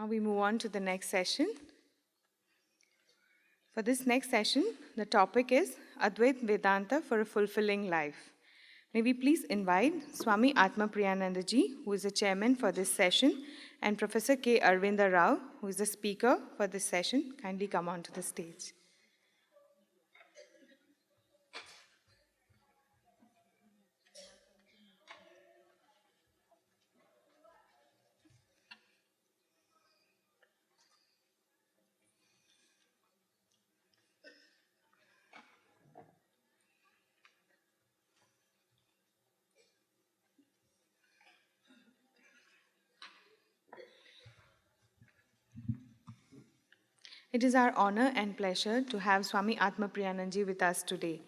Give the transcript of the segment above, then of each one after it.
Now we move on to the next session. For this next session, the topic is Advait Vedanta for a Fulfilling Life. May we please invite Swami Atma Priyananda Ji, who is the chairman for this session, and Professor K. Arvinda Rao, who is the speaker for this session, kindly come onto the stage. It is our honor and pleasure to have Swami Atma Priyananda Ji with us today.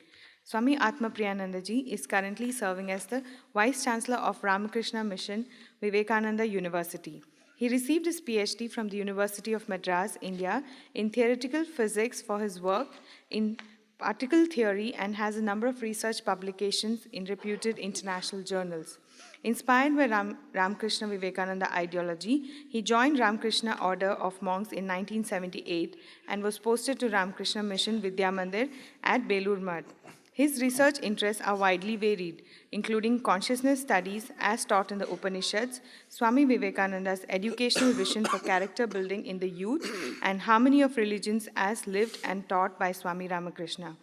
Swami Atma Priyananda Ji is currently serving as the Vice Chancellor of Ramakrishna Mission, Vivekananda University. He received his PhD from the University of Madras, India, in theoretical physics for his work in particle theory and has a number of research publications in reputed international journals. Inspired by Ramakrishna Vivekananda ideology, he joined Ramakrishna Order of Monks in 1978 and was posted to Ramakrishna Mission Vidya Mandir at Belur Math. His research interests are widely varied, including consciousness studies as taught in the Upanishads, Swami Vivekananda's educational vision for character building in the youth, and harmony of religions as lived and taught by Swami Ramakrishna.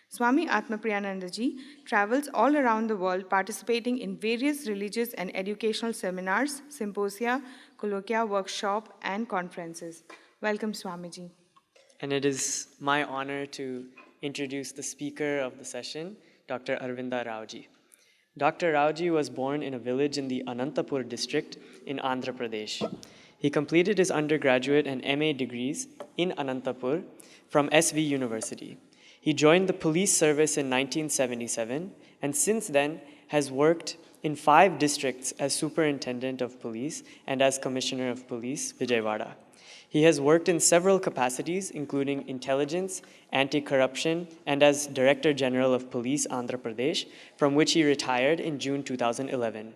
Swami Atma Priyananda Ji travels all around the world participating in various religious and educational seminars, symposia, colloquia, workshop, and conferences. Welcome, Swamiji. And it is my honor to introduce the speaker of the session, Dr. Arvinda Rao Ji. Dr. Rao Ji was born in a village in the Anantapur district in Andhra Pradesh. He completed his undergraduate and MA degrees in Anantapur from SV University. He joined the police service in 1977 and since then has worked in 5 districts as Superintendent of Police and as Commissioner of Police, Vijayawada. He has worked in several capacities, including intelligence, anti-corruption, and as Director General of Police, Andhra Pradesh, from which he retired in June 2011.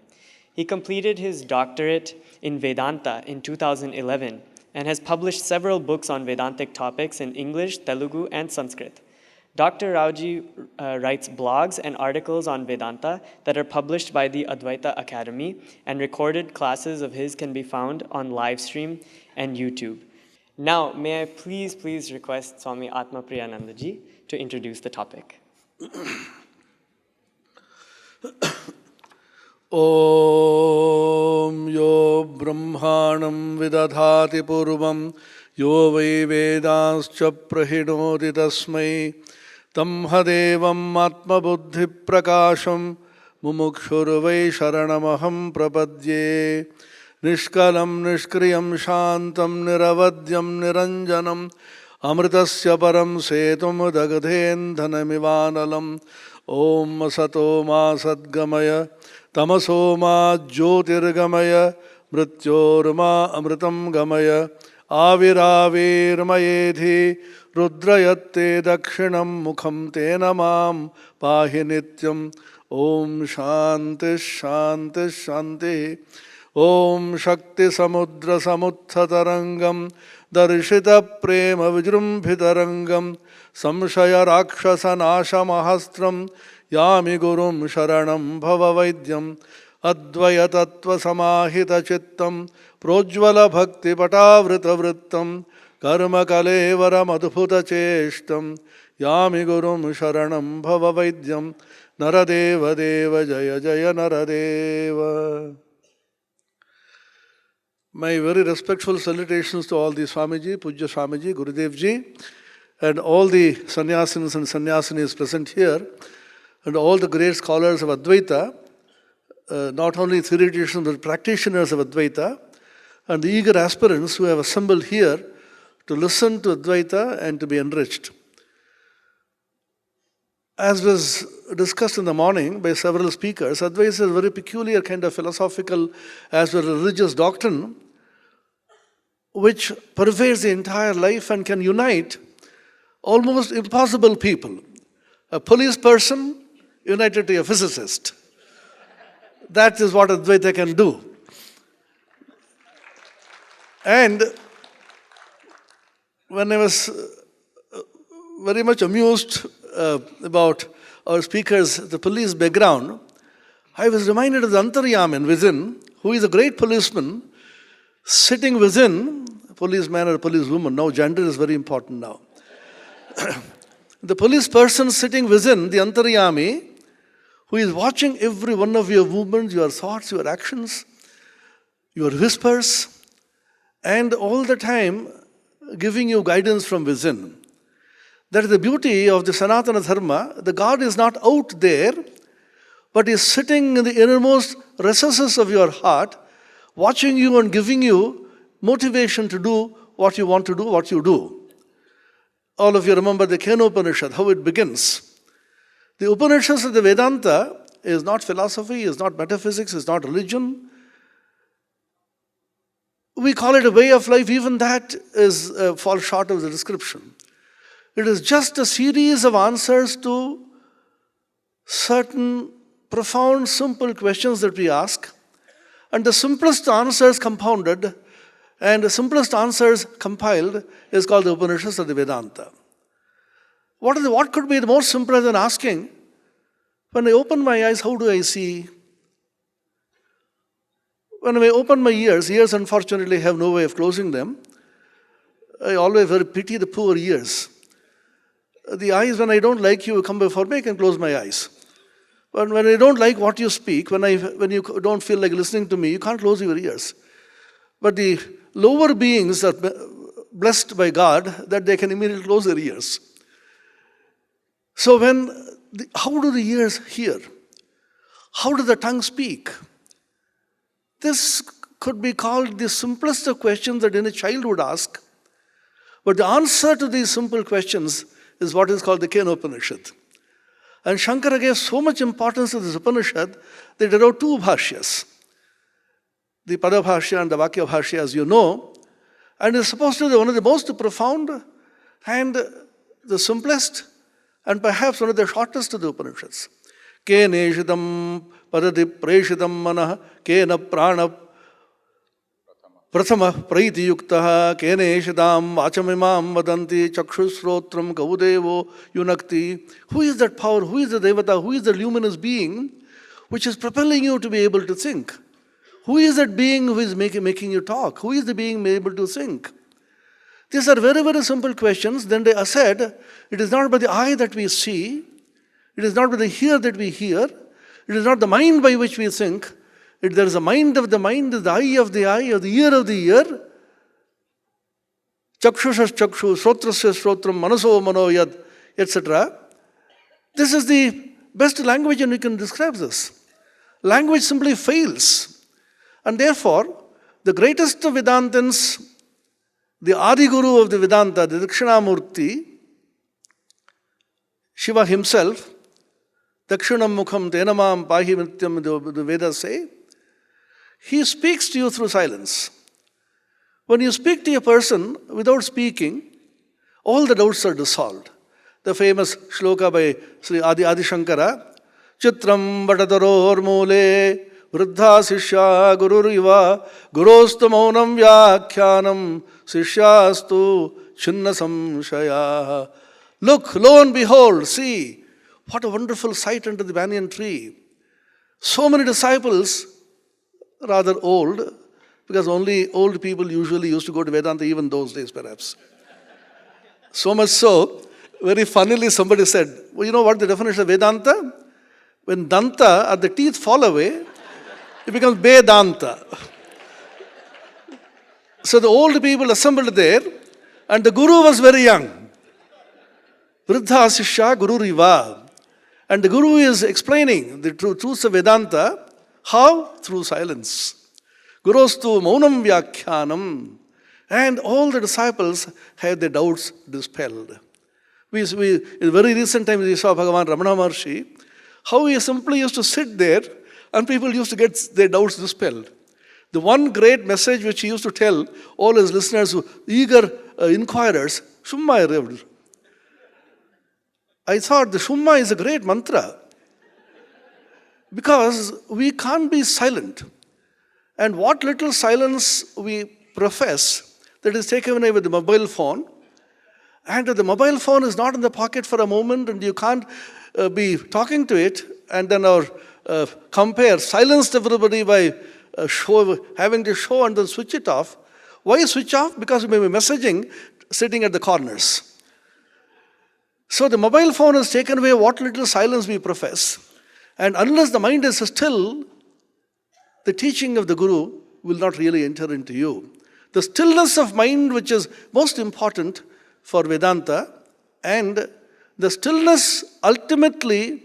He completed his doctorate in Vedanta in 2011 and has published several books on Vedantic topics in English, Telugu, and Sanskrit. Dr. Rao Ji writes blogs and articles on Vedanta that are published by the Advaita Academy, and recorded classes of his can be found on livestream and YouTube. Now, may I please request Swami Atma Priyananda Ji to introduce the topic. Om yo brahmanam vidadhati purvam yo vai vedanscha prahinoti tasmai tam hadevam atma buddhi prakasham mumukshurvai sharanamaham prapadye nishkalam nishkriyam shantam niravadyam niranjanam amritasya param setum dagdhendhanamivanalam Om sato ma sadgamaya tamaso ma jyotirgamaya mrityorma amritam gamaya avirāvirmayedhi rudrayatte dakshinam mukham tena mam pahi nityam Om shanti shanti shanti Om shakti samudra samutsatarangam darshita prema vijrumbhitarangam samshaya rakshasa nasha mahastram yami gurum sharanam bhava vaidyam advaya tattva samahita chittam projvala bhakti patavrita vrittam karma kalevara madhuputa cheshtam yami gurum sharanam bhava vaidyam naradeva deva jaya jaya naradeva. My very respectful salutations to all the Swamiji, Pujya Swamiji, Gurudev Ji, and all the sannyasins and sannyasinis present here, and all the great scholars of Advaita, not only theoreticians but practitioners of Advaita, and the eager aspirants who have assembled here to listen to Advaita and to be enriched. As was discussed in the morning by several speakers, Advaita is a very peculiar kind of philosophical as well as religious doctrine which pervades the entire life and can unite almost impossible people. A police person united to a physicist. That is what Advaita can do. And when I was very much amused about our speakers, the police background, I was reminded of the Antaryamin within, who is a great policeman, sitting within, policeman or policewoman, now gender is very important now. The police person sitting within the Antaryami, who is watching every one of your movements, your thoughts, your actions, your whispers, and all the time giving you guidance from within. That is the beauty of the Sanatana Dharma. The God is not out there, but is sitting in the innermost recesses of your heart, watching you and giving you motivation to do what you want to do, what you do. All of you remember the Kena Upanishad, how it begins. The Upanishads of the Vedanta is not philosophy, is not metaphysics, is not religion. We call it a way of life, even that is falls short of the description. It is just a series of answers to certain profound, simple questions that we ask, and the simplest answers compounded and the simplest answers compiled is called the Upanishads of the Vedanta. What could be more simpler than asking, when I open my eyes, how do I see? When I open my ears unfortunately have no way of closing them. I always very pity the poor ears. The eyes, when I don't like you come before me, I can close my eyes. But when I don't like what you speak, when you don't feel like listening to me, you can't close your ears. But the lower beings are blessed by God that they can immediately close their ears. So how do the ears hear? How does the tongue speak? This could be called the simplest of questions that any child would ask. But the answer to these simple questions is what is called the Kena Upanishad. And Shankara gave so much importance to this Upanishad that there are two bhashyas. The Pada Bhashya and the Vakya Bhashya, as you know, and is supposed to be one of the most profound and the simplest and perhaps one of the shortest of the Upanishads. Keneshidam padati preshidam manah kena prana prathama praiti yuktaha keneshidam vachamimam vadanti chakshusrotram kaudevo yunakti. Who is that power? Who is the Devata? Who is the luminous being which is propelling you to be able to think? Who is that being who is making you talk? Who is the being able to think? These are very, very simple questions. Then they are said, it is not by the eye that we see, it is not by the ear that we hear, it is not the mind by which we think. There is a mind of the mind, the eye of the eye, or the ear of the ear. Chakshusas chakshu, srotrasya srotram, manaso manoyad, etc. This is the best language and we can describe this. Language simply fails. And therefore, the greatest of Vedantins, the Adi Guru of the Vedanta, the Dakshinamurti, Shiva himself, Dakshinam Mukham Tenamam Pahi Nityam, the Vedas say, he speaks to you through silence. When you speak to a person without speaking, all the doubts are dissolved. The famous shloka by Sri Adi Shankara, Chitram Vadadaror Mule, Vruddha Sishya Gururiva, Gurostu Maunam Vyakhyanam, Sishyastu Chinna Samshaya. Look, lo and behold, see, what a wonderful sight under the banyan tree. So many disciples, rather old, because only old people usually used to go to Vedanta even those days perhaps. So much so, very funnily somebody said, well, you know what the definition of Vedanta? When Danta, or the teeth fall away, it becomes Vedanta. So the old people assembled there, and the Guru was very young. Vruddha Sishya Guru Riva. And the Guru is explaining the truths of Vedanta. How? Through silence. Gurostu Maunam Vyakhyanam. And all the disciples had their doubts dispelled. In very recent times we saw Bhagavan Ramana Maharshi, how he simply used to sit there and people used to get their doubts dispelled. The one great message which he used to tell all his listeners, eager inquirers, Shumma arrived. I thought the Shumma is a great mantra because we can't be silent. And what little silence we profess, that is taken away with the mobile phone, And the mobile phone is not in the pocket for a moment, and you can't be talking to it, and then our compare silenced everybody by having to show and then switch it off. Why switch off? Because we may be messaging sitting at the corners. So the mobile phone has taken away what little silence we profess. And unless the mind is still, the teaching of the Guru will not really enter into you. The stillness of mind, which is most important for Vedanta, and the stillness ultimately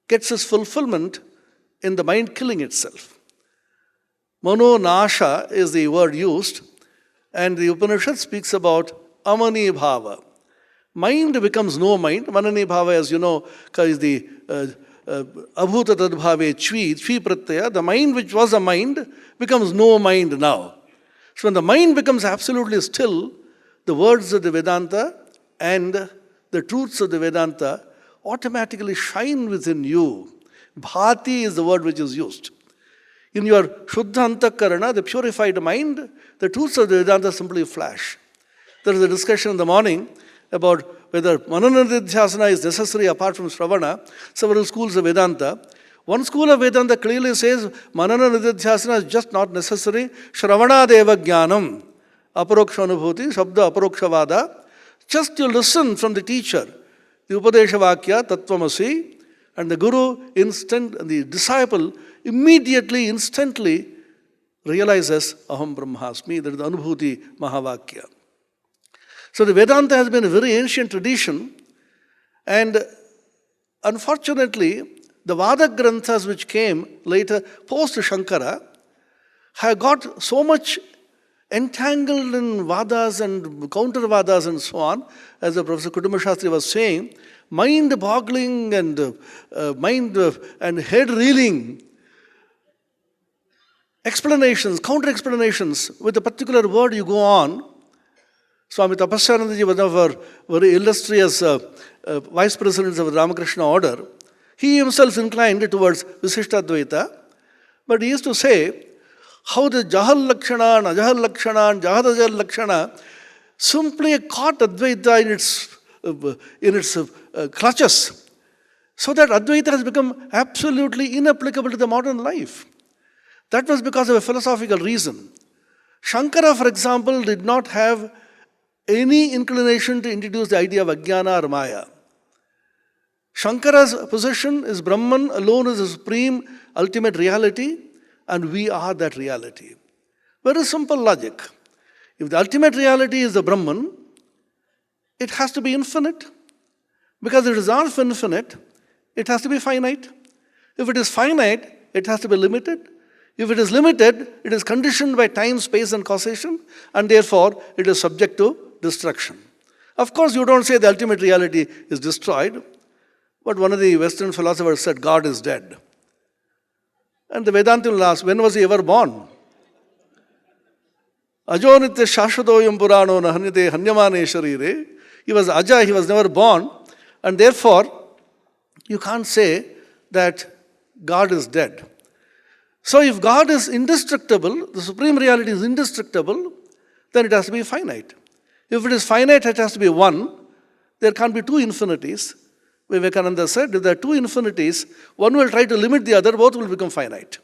gets its fulfillment in the mind killing itself. Mano nasha is the word used, and the Upanishad speaks about amani bhava. Mind becomes no mind. Manani bhava, as you know, is the abhuta tadbhave chvi pratyaya. The mind which was a mind becomes no mind now. So when the mind becomes absolutely still, the words of the Vedanta and the truths of the Vedanta automatically shine within you. Bhati is the word which is used. In your Shuddha Antakarana, the purified mind, the truths of the Vedanta simply flash. There is a discussion in the morning about whether Manana Nidhyasana is necessary apart from Shravana. Several schools of Vedanta. One school of Vedanta clearly says Manana Nidhyasana is just not necessary. Shravana deva jnanam. Aparoksha anubhuti, Shabda aparokshavada. Just you listen from the teacher, the Upadesha Vakya, Tattvamasi, and the Guru the disciple immediately, instantly realizes Aham Brahmasmi. That is the Anubhuti Mahavakya. So the Vedanta has been a very ancient tradition, and unfortunately, the Vada Granthas which came later, post Shankara, have got so much entangled in Vadas and counter-Vadas and so on, as the Professor Kuduma Shastri was saying, mind-boggling and mind and head-reeling explanations, counter-explanations, with a particular word you go on. Swami Tapasyanandaji, one of our very illustrious vice presidents of the Ramakrishna order, he himself inclined towards Visishtadvaita, but he used to say how the Jahal Lakshana and Ajahal Lakshana and Jahadajal Lakshana simply caught Advaita in its clutches, so that Advaita has become absolutely inapplicable to the modern life. That was because of a philosophical reason. Shankara, for example, did not have any inclination to introduce the idea of Ajnana or Maya. Shankara's position is Brahman alone is the supreme ultimate reality, and we are that reality. Very simple logic. If the ultimate reality is the Brahman, it has to be infinite. Because if it is not infinite, it has to be finite. If it is finite, it has to be limited. If it is limited, it is conditioned by time, space, and causation, and therefore it is subject to destruction. Of course, you don't say the ultimate reality is destroyed, but one of the Western philosophers said God is dead. And the Vedanta will ask, when was he ever born? Ajo nitya shashvadoyam purano nahanyate hanyamane sharire. He was Aja, he was never born, and therefore you can't say that God is dead. So if God is indestructible, the supreme reality is indestructible, then it has to be finite. If it is finite, it has to be one. There can't be two infinities. Vivekananda said, if there are two infinities, one will try to limit the other, both will become finite.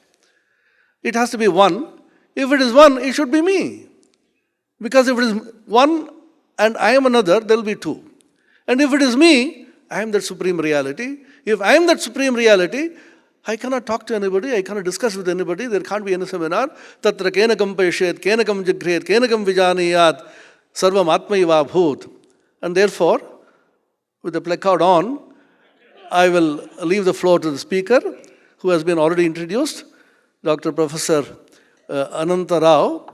It has to be one. If it is one, it should be me. Because if it is one and I am another, there will be two. And if it is me, I am that supreme reality. If I am that supreme reality, I cannot talk to anybody, I cannot discuss with anybody, there can't be any seminar. Tatra kenakam paishet, kenakam jagret, kenakam vijaniyat, sarvam atmaiva bhut. And therefore, with the placard on, I will leave the floor to the speaker, who has been already introduced, Dr. Professor Ananta Rao.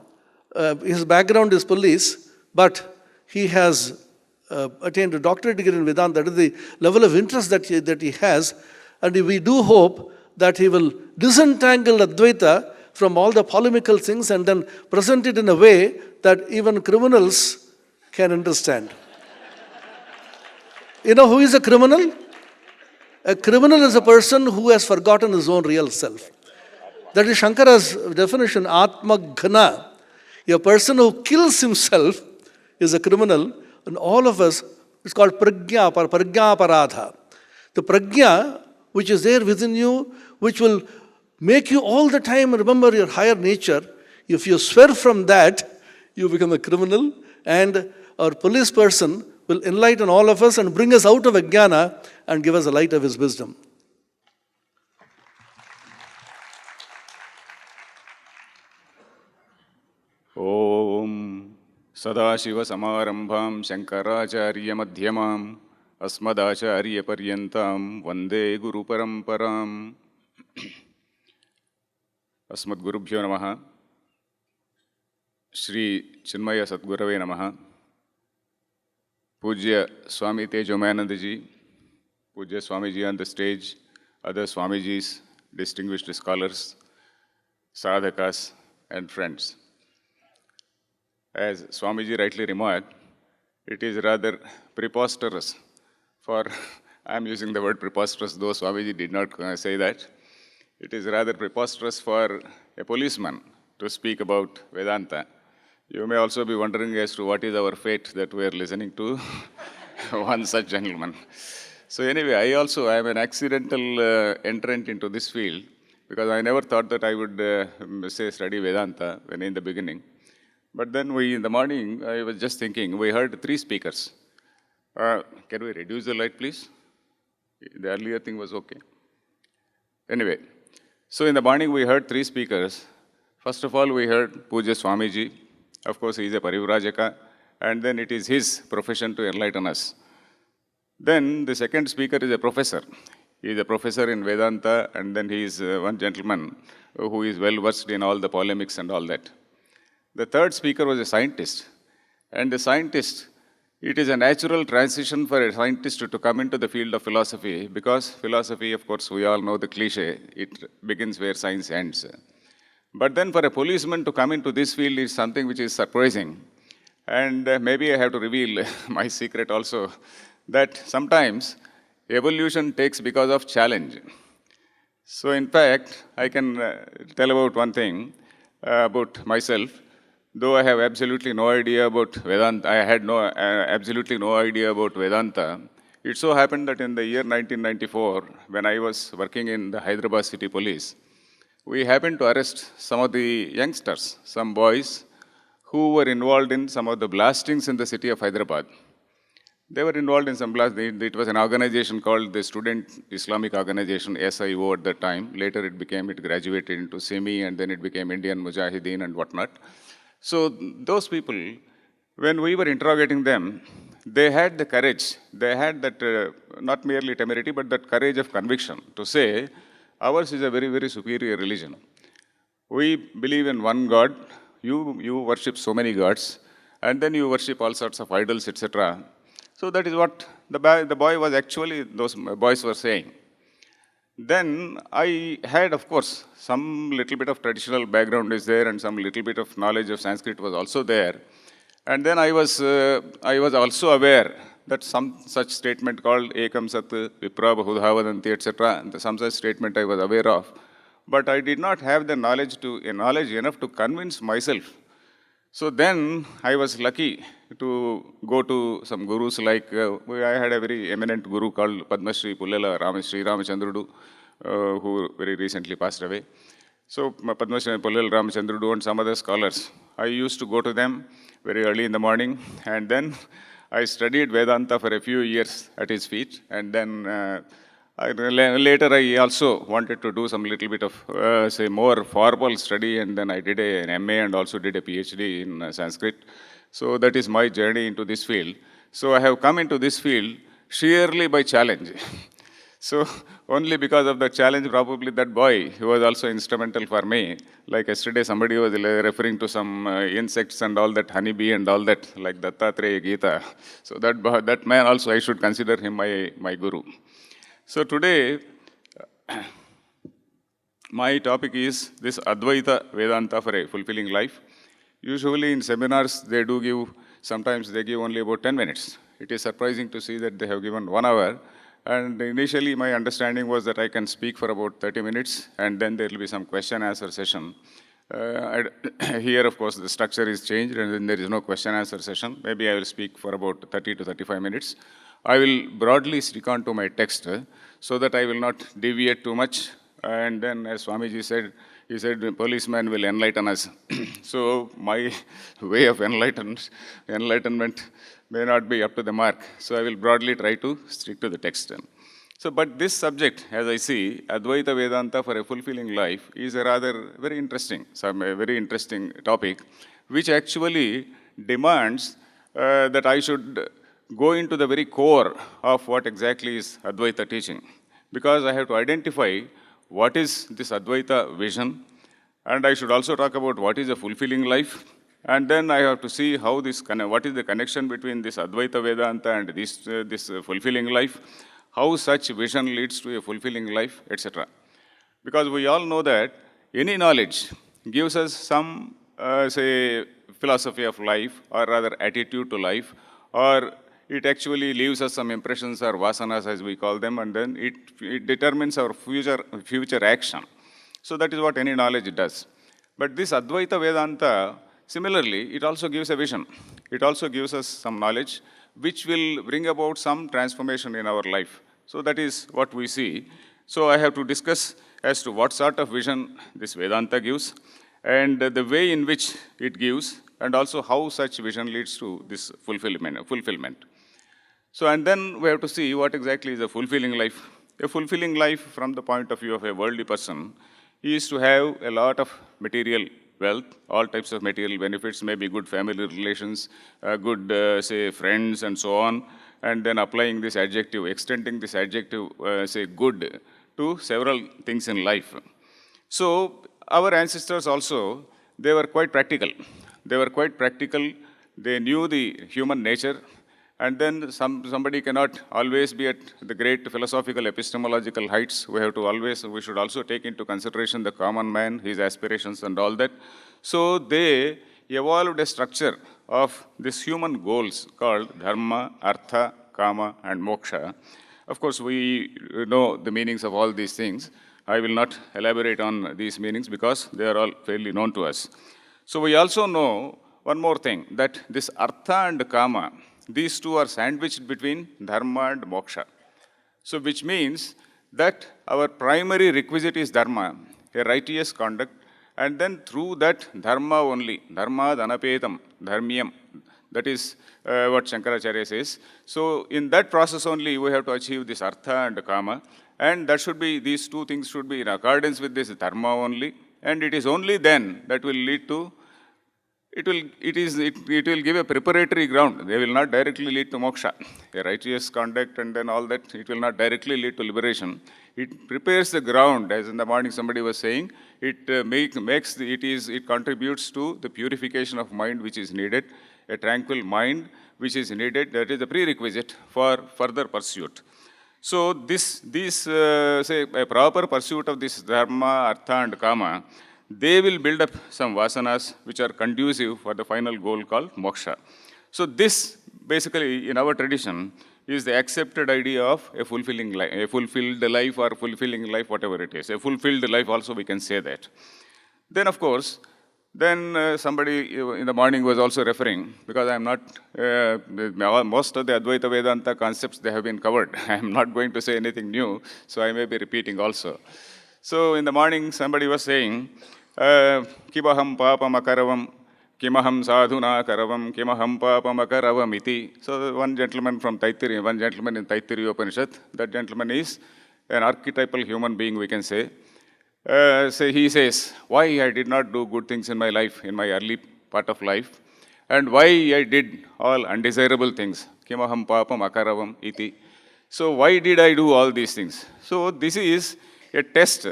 His background is police, but he has attained a doctorate degree in Vedanta. That is the level of interest that he has. And we do hope that he will disentangle Advaita from all the polemical things and then present it in a way that even criminals can understand. You know who is a criminal? A criminal is a person who has forgotten his own real self. That is Shankara's definition, Atma Ghana. A person who kills himself is a criminal. And all of us, it's called prajna or prajnaparadha. The prajna which is there within you, which will make you all the time remember your higher nature. If you swerve from that, you become a criminal, and our police person will enlighten all of us and bring us out of ajnana and give us the light of his wisdom. Om Sadashiva Samarambham Shankaracharya Madhyamam Asmadacharya Paryantam Vande Guru Paramparam. Asmad Gurubhyo Namaha. Shri Chinmaya Sadgurave Namaha. Pujya Swami Tejomayanandaji, Pujya Swamiji on the stage, other Swamijis, distinguished scholars, sadhakas, and friends. As Swamiji rightly remarked, it is rather preposterous for, I am using the word preposterous, though Swamiji did not say that. It is rather preposterous for a policeman to speak about Vedanta. You may also be wondering as to what is our fate that we are listening to one such gentleman. So anyway, I am an accidental entrant into this field because I never thought that I would study Vedanta when in the beginning. But then in the morning, I was just thinking, we heard 3 speakers. Can we reduce the light, please? The earlier thing was okay. Anyway, so in the morning, we heard 3 speakers. First of all, we heard Pujya Swamiji. Of course, he is a Parivrajaka, and then it is his profession to enlighten us. Then the second speaker is a professor. He is a professor in Vedanta, and then he is one gentleman who is well versed in all the polemics and all that. The third speaker was a scientist. And the scientist, it is a natural transition for a scientist to come into the field of philosophy, because philosophy, of course, we all know the cliche, it begins where science ends. But then for a policeman to come into this field is something which is surprising. And maybe I have to reveal my secret also, that sometimes evolution takes because of challenge. So in fact, I can tell about one thing about myself. Though I have absolutely no idea about Vedanta, I had absolutely no idea about Vedanta. It so happened that in the year 1994, when I was working in the Hyderabad City Police, we happened to arrest some of the youngsters, some boys, who were involved in some of the blastings in the city of Hyderabad. They were involved in some blastings. It was an organization called the Student Islamic Organization, SIO at that time. Later it graduated into SIMI, and then it became Indian Mujahideen and whatnot. So those people, when we were interrogating them, they had the courage, they had that, not merely temerity, but that courage of conviction to say, ours is a very, very superior religion. We believe in one God, you worship so many gods, and then you worship all sorts of idols, etc. So that is what the boy was actually, those boys were saying. Then I had, of course, some little bit of traditional background is there, and some little bit of knowledge of Sanskrit was also there. And then I was also aware that some such statement called Ekam Sat Vipra Bahudha etc. Some such statement I was aware of. But I did not have the knowledge enough to convince myself. So then I was lucky to go to some gurus like, I had a very eminent guru called Padma Shri Pullela Sri Ramachandrudu, who very recently passed away. So Padma Shri Pullela Ramachandrudu and some other scholars, I used to go to them very early in the morning, and then I studied Vedanta for a few years at his feet, and then later I also wanted to do some little bit of, say, more formal study, and then I did an MA and also did a PhD in Sanskrit. So that is my journey into this field. So I have come into this field sheerly by challenge. So only because of the challenge, probably that boy, he was also instrumental for me. Like yesterday, somebody was referring to some insects and all that, honeybee and all that, like Dattatreya Gita. So that man also, I should consider him my guru. So today, my topic is this Advaita Vedanta for a fulfilling life. Usually in seminars, sometimes they give only about 10 minutes. It is surprising to see that they have given 1 hour. And initially, my understanding was that I can speak for about 30 minutes, and then there will be some question-answer session. Here, of course, the structure is changed and then there is no question answer session. Maybe I will speak for about 30 to 35 minutes. I will broadly stick on to my text so that I will not deviate too much. And then, as Swamiji said, he said, the policeman will enlighten us. So my way of enlightenment may not be up to the mark. So I will broadly try to stick to the text. So, but this subject, as I see, Advaita Vedanta for a fulfilling life, is a rather very interesting topic, which actually demands that I should go into the very core of what exactly is Advaita teaching. Because I have to identify what is this Advaita vision, and I should also talk about what is a fulfilling life, and then I have to see how what is the connection between this Advaita Vedanta and this fulfilling life, how such vision leads to a fulfilling life, etc. Because we all know that any knowledge gives us some, say, philosophy of life, or rather attitude to life, or it actually leaves us some impressions or vasanas, as we call them, and then it determines our future action. So that is what any knowledge does. But this Advaita Vedanta, similarly, it also gives a vision. It also gives us some knowledge which will bring about some transformation in our life. So that is what we see. So I have to discuss as to what sort of vision this Vedanta gives, and the way in which it gives, and also how such vision leads to this fulfillment. So, and then we have to see what exactly is a fulfilling life. A fulfilling life from the point of view of a worldly person is to have a lot of material wealth, all types of material benefits, maybe good family relations, good, say, friends and so on, and then applying this adjective, extending this adjective, say, good, to several things in life. So, our ancestors also, they were quite practical. They knew the human nature. And then somebody cannot always be at the great philosophical epistemological heights. We should also take into consideration the common man, his aspirations and all that. So they evolved a structure of these human goals called dharma, artha, kama and moksha. Of course, we know the meanings of all these things. I will not elaborate on these meanings because they are all fairly known to us. So we also know one more thing, that this artha and kama, these two are sandwiched between dharma and moksha. So which means that our primary requisite is dharma, a righteous conduct, and then through that dharma only, dharma dhanapetam, dharmiyam, that is what Shankaracharya says. So in that process only we have to achieve this artha and kama, and that should be, these two things should be in accordance with this dharma only, and it is only then that will lead to it will give a preparatory ground. They will not directly lead to moksha. A righteous conduct and then all that, it will not directly lead to liberation. It prepares the ground, as in the morning somebody was saying, it contributes to the purification of mind which is needed, a tranquil mind which is needed, that is the prerequisite for further pursuit. So say a proper pursuit of this dharma, artha and kama, they will build up some vasanas which are conducive for the final goal called moksha. So this, basically, in our tradition, is the accepted idea of a fulfilling life, a fulfilled life or fulfilling life, whatever it is. A fulfilled life also we can say that. Then, of course, somebody in the morning was also referring, because I am not, most of the Advaita Vedanta concepts, they have been covered. I am not going to say anything new, so I may be repeating also. So in the morning, somebody was saying, Kimaham papam akaravam, kimaham sadhuna karavam, kimaham papam akaravam iti. So one gentleman in Taittiriya Upanishad, that gentleman is an archetypal human being, we can say. He says, why I did not do good things in my life, in my early part of life, and why I did all undesirable things. Kimaham papam akaravam iti. So why did I do all these things? So this is a test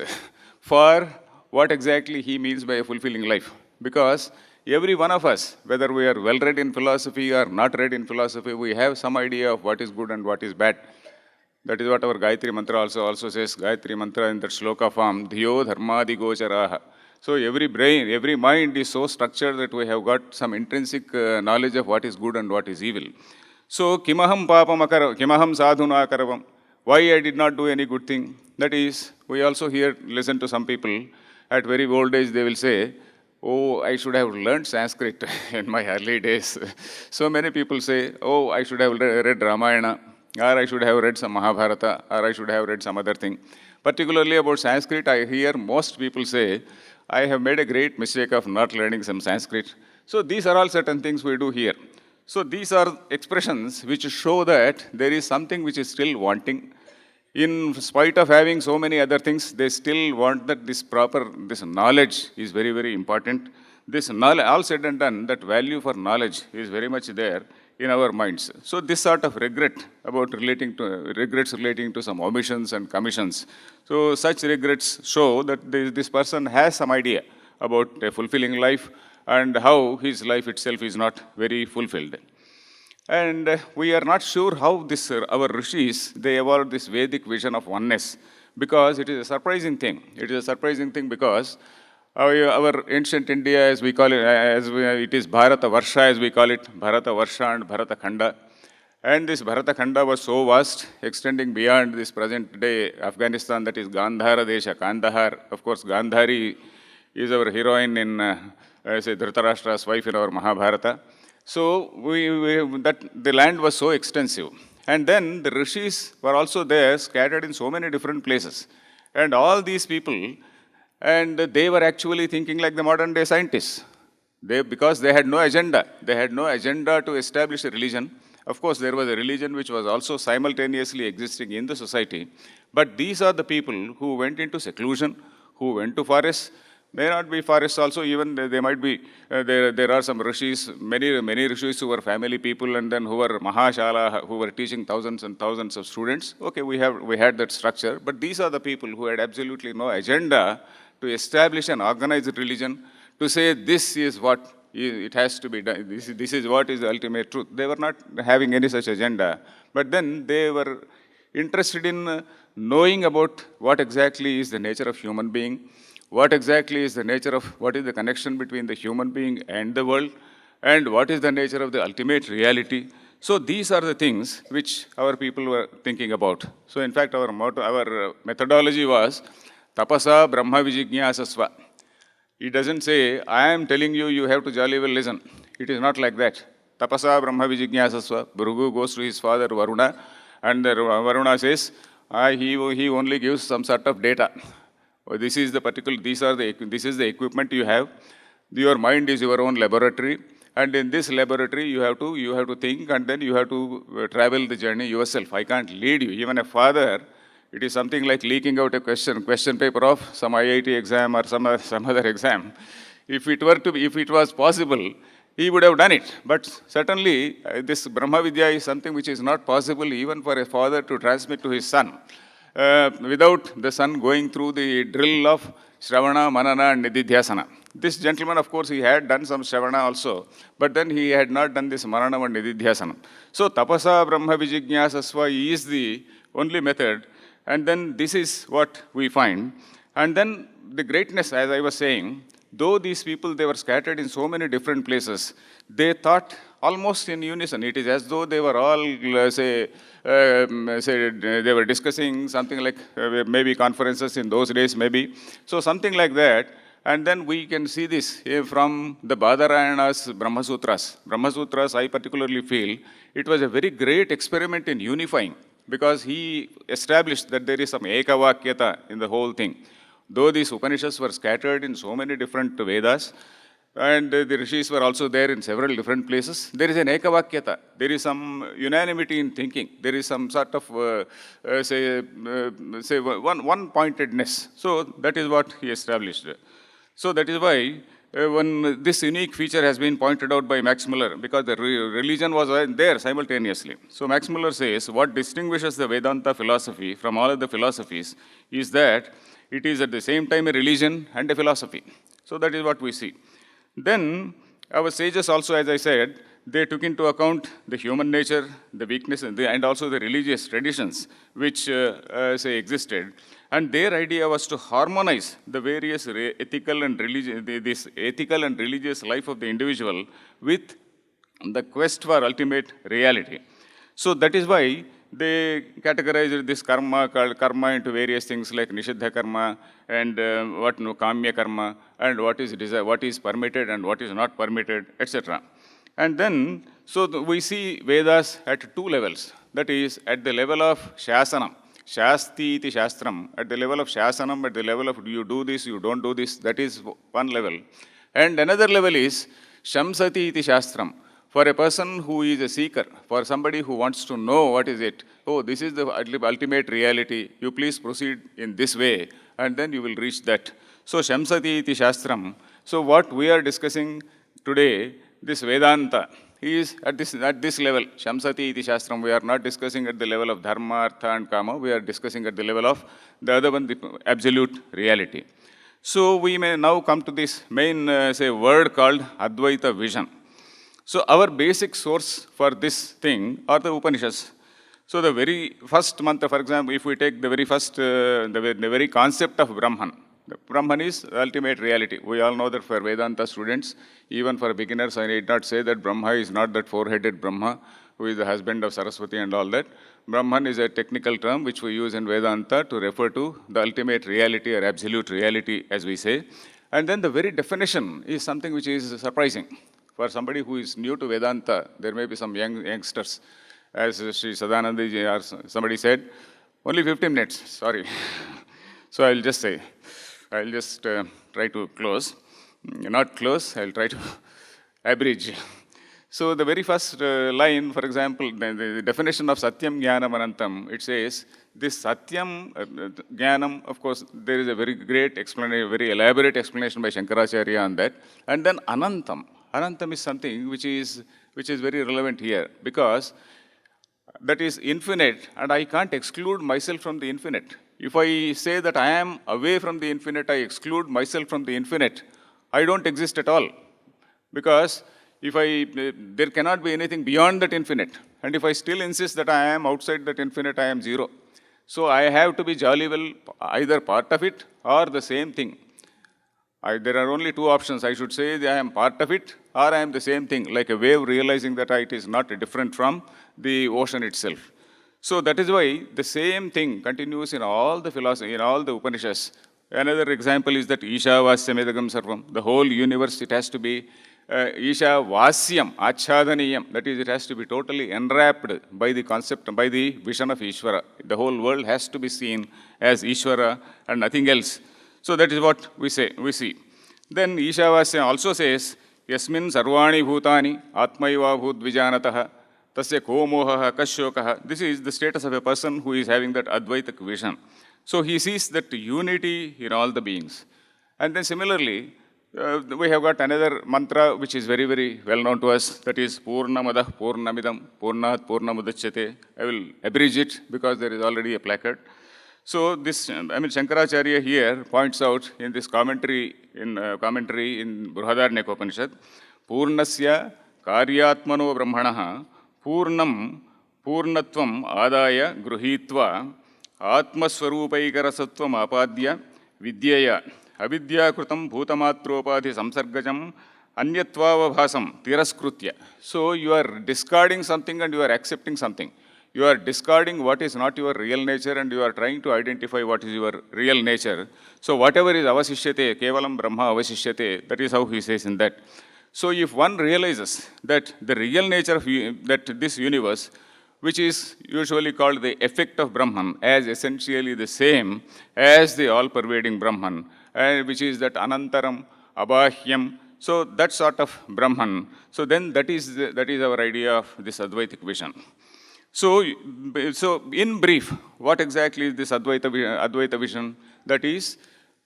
for what exactly he means by a fulfilling life. Because every one of us, whether we are well read in philosophy or not read in philosophy, we have some idea of what is good and what is bad. That is what our Gayatri Mantra also says. Gayatri Mantra in that shloka form, Dhiyo Dharmadi Gocharaha. So every mind is so structured that we have got some intrinsic knowledge of what is good and what is evil. So, Kimaham Papam Akaravam, Kimaham Sadhuna Akaravam. Why I did not do any good thing? That is, we also listen to some people at very old age, they will say, oh, I should have learned Sanskrit in my early days. So many people say, oh, I should have read Ramayana, or I should have read some Mahabharata, or I should have read some other thing. Particularly about Sanskrit, I hear most people say, I have made a great mistake of not learning some Sanskrit. So these are all certain things we do here. So these are expressions which show that there is something which is still wanting. In spite of having so many other things, they still want that this knowledge is very, very important. This knowledge, all said and done, that value for knowledge is very much there in our minds. So this sort of regrets relating to some omissions and commissions. So such regrets show that this person has some idea about a fulfilling life and how his life itself is not very fulfilled. And we are not sure how our rishis, they evolved this Vedic vision of oneness, because it is a surprising thing. It is a surprising thing because our ancient India, as we call it, it is Bharata Varsha, as we call it, Bharata Varsha and Bharata Khanda. And this Bharata Khanda was so vast, extending beyond this present day Afghanistan, that is Gandhara Desha, Kandahar. Of course, Gandhari is our heroine in, say, Dhritarashtra's wife in our Mahabharata. So the land was so extensive. And then the rishis were also there, scattered in so many different places. And all these people, and they were actually thinking like the modern day scientists. Because they had no agenda. They had no agenda to establish a religion. Of course, there was a religion which was also simultaneously existing in the society. But these are the people who went into seclusion, who went to forests. May not be forests also, even they might be, there are some rishis, many rishis who were family people and then who were Mahashala, who were teaching thousands and thousands of students. Okay, we had that structure, but these are the people who had absolutely no agenda to establish an organized religion, to say this is what it has to be done, this is what is the ultimate truth. They were not having any such agenda, but then they were interested in knowing about what exactly is the nature of human being, what exactly is the nature of, what is the connection between the human being and the world, and what is the nature of the ultimate reality. So these are the things which our people were thinking about. So in fact, our methodology was tapasa brahma vijijñāsasva. It doesn't say, I am telling you, you have to jolly well listen. It is not like that. Tapasa brahma vijijñāsasva. Bhrigu goes to his father Varuna, and Varuna says, he only gives some sort of data. This is the equipment you have. Your mind is your own laboratory, and in this laboratory you have to think, and then you have to travel the journey yourself. I can't lead you. Even a father, it is something like leaking out a question paper of some IIT exam or some other exam. If it was possible, he would have done it. But certainly, this Brahma Vidya is something which is not possible even for a father to transmit to his son. Without the son going through the drill of Shravana, Manana and Nididhyasana. This gentleman, of course, he had done some Shravana also, but then he had not done this Manana and Nididhyasana. So, Tapasa Brahma Vijijñāsasva is the only method, and then this is what we find. And then the greatness, as I was saying, though these people, they were scattered in so many different places, they thought almost in unison. It is as though they were all, say they were discussing something like maybe conferences in those days, maybe. So something like that. And then we can see this from the Badarayana's Brahma Sutras. Brahma Sutras, I particularly feel, it was a very great experiment in unifying, because he established that there is some ekavakyata in the whole thing. Though these Upanishads were scattered in so many different Vedas, and the rishis were also there in several different places, there is an ekavakyata. There is some unanimity in thinking. There is some sort of, one-pointedness. So that is what he established. So that is why when this unique feature has been pointed out by Max Muller, because the religion was there simultaneously. So Max Muller says, what distinguishes the Vedanta philosophy from all other philosophies is that it is at the same time a religion and a philosophy. So that is what we see. Then our sages also, as I said, they took into account the human nature, the weakness, and also the religious traditions which existed. And their idea was to harmonize the various ethical and religious life of the individual with the quest for ultimate reality. So that is why they categorized this karma called karma into various things like nishiddha karma and kamya karma, and what is permitted and what is not permitted, etc. And then, we see Vedas at two levels. That is, at the level of Shasanam, Shasti iti Shastram, at the level of Shasanam, at the level of you do this, you don't do this, that is one level. And another level is Shamsati iti Shastram. For a person who is a seeker, for somebody who wants to know what is it, oh, this is the ultimate reality, you please proceed in this way, and then you will reach that. So, Shamsati iti Shastram. So, what we are discussing today, this Vedanta, is at this level, Shamsati iti Shastram. We are not discussing at the level of Dharma, Artha and Kama, we are discussing at the level of the other one, the absolute reality. So, we may now come to this main, word called Advaita vision. So, our basic source for this thing are the Upanishads. So, the very first mantra, for example, if we take the very first, the very concept of Brahman, the Brahman is the ultimate reality. We all know that for Vedanta students, even for beginners, I need not say that Brahma is not that four-headed Brahma, who is the husband of Saraswati and all that. Brahman is a technical term which we use in Vedanta to refer to the ultimate reality or absolute reality, as we say. And then the very definition is something which is surprising. For somebody who is new to Vedanta, there may be some youngsters, as Sri Sadananda ji or somebody said, only 15 minutes, sorry. So I'll just say, I'll just try to close. Not close, I'll try to abridge. So the very first line, for example, the definition of Satyam Jnanam Anantam, it says, this Satyam Jnanam, of course, there is a very great explanation, very elaborate explanation by Shankaracharya on that. And then Anantam. Anantam is something which is very relevant here, because that is infinite, and I can't exclude myself from the infinite. If I say that I am away from the infinite, I exclude myself from the infinite, I don't exist at all. Because there cannot be anything beyond that infinite. And if I still insist that I am outside that infinite, I am zero. So I have to be jolly well either part of it or the same thing. There are only two options. I should say that I am part of it or I am the same thing, like a wave realizing that it is not different from the ocean itself. So that is why the same thing continues in all the philosophy, in all the Upanishads. Another example is that Isha Vasyamedagam Sarvam. The whole universe, it has to be Isha Vasyam, Achadaniyam. That is, it has to be totally enwrapped by the concept, by the vision of Ishvara. The whole world has to be seen as Ishvara and nothing else. So that is what we see. Then Isha Vasyam also says, Yasmin Sarvani Bhutani Atmaiva Bhut Vijanataha Tasya Komoha Kashokaha. This is the status of a person who is having that Advaitic vision. So he sees that unity in all the beings. And then similarly, we have got another mantra which is very, very well known to us, that is Purnamadah Purnamidam Purnat Purnamudachyate. I will abridge it because there is already a placard. So this, Shankaracharya here points out in this commentary in Brihadaranyaka Upanishad, Purnasya Karyatmano Brahmanaha Purnam Purnatvam Adaya Gruhitva Atmaswarupaikarasattvam Apadya Vidyaya Avidya Krutam Bhutamatropadhi Samsargajam Anyatvavabhasam Tiraskritya. So you are discarding something and you are accepting something. You are discarding what is not your real nature and you are trying to identify what is your real nature. So whatever is avasishyate, kevalam brahma avasishyate, that is how he says in that. So if one realizes that the real nature of that this universe, which is usually called the effect of Brahman, as essentially the same as the all-pervading Brahman, which is that Anantaram, Abahyam, so that sort of Brahman. So then that is our idea of this Advaitic vision. So in brief, what exactly is this Advaita vision? That is,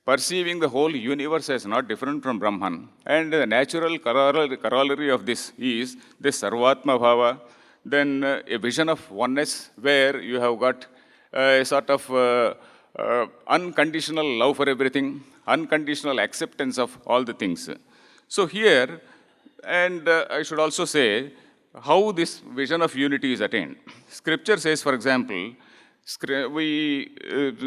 perceiving the whole universe as not different from Brahman. And the natural corollary of this is this Sarvatma Bhava, then a vision of oneness where you have got a sort of unconditional love for everything, unconditional acceptance of all the things. So here, and I should also say, how this vision of unity is attained. Scripture says, for example, we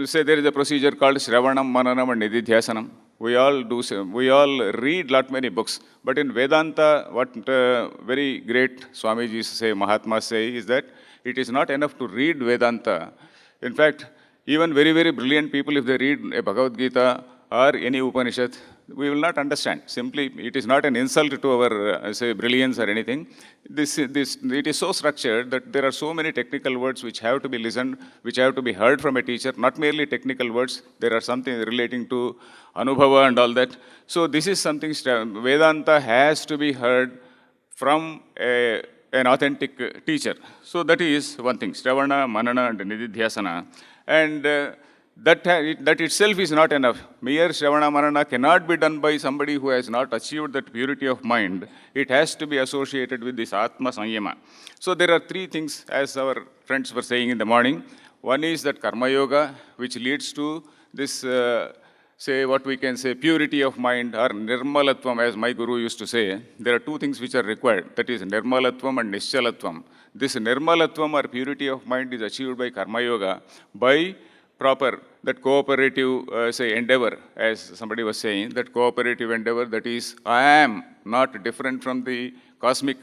say there is a procedure called Shravanam, Mananam and Nididhyasanam. We all do. We all read lot many books. But in Vedanta, what very great Swamijis say, Mahatmas say, is that it is not enough to read Vedanta. In fact, even very, very brilliant people, if they read a Bhagavad Gita or any Upanishad, we will not understand. Simply, it is not an insult to our, say, brilliance or anything. It is so structured that there are so many technical words which have to be listened, which have to be heard from a teacher, not merely technical words. There are something relating to Anubhava and all that. So this is something, Vedanta has to be heard from an authentic teacher. So that is one thing, Shravana, Manana and Nididhyasana. And that itself is not enough. Mere Shravana Manana cannot be done by somebody who has not achieved that purity of mind. It has to be associated with this Atma Sanyama. So there are three things, as our friends were saying in the morning. One is that Karma Yoga, which leads to this, say what we can say, purity of mind or Nirmalatvam, as my guru used to say. There are two things which are required, that is Nirmalatvam and Nischalatvam. This Nirmalatvam or purity of mind is achieved by Karma Yoga by proper, that cooperative, say, endeavor, as somebody was saying, that cooperative endeavor, that is, I am not different from the cosmic,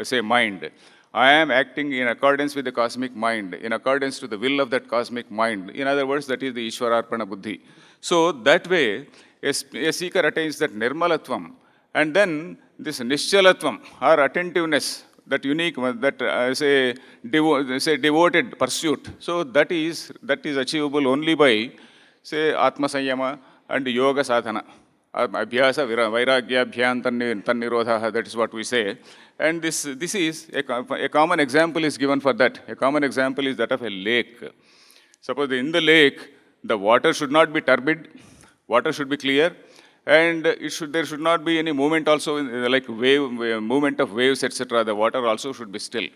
say, mind. I am acting in accordance with the cosmic mind, in accordance to the will of that cosmic mind. In other words, that is the Ishwararpana Buddhi. So that way, a seeker attains that Nirmalatvam, and then this Nischalatvam, or attentiveness, that unique, that say devoted pursuit. So that is achievable only by, say, Atma Sanyama and Yoga Sadhana. Abhyasa, Vairagya, Bhyan, Tannirodha, that is what we say. And this is, a common example is given for that. A common example is that of a lake. Suppose in the lake, the water should not be turbid, water should be clear, and there should not be any movement also, like movement of waves, etc. The water also should be still.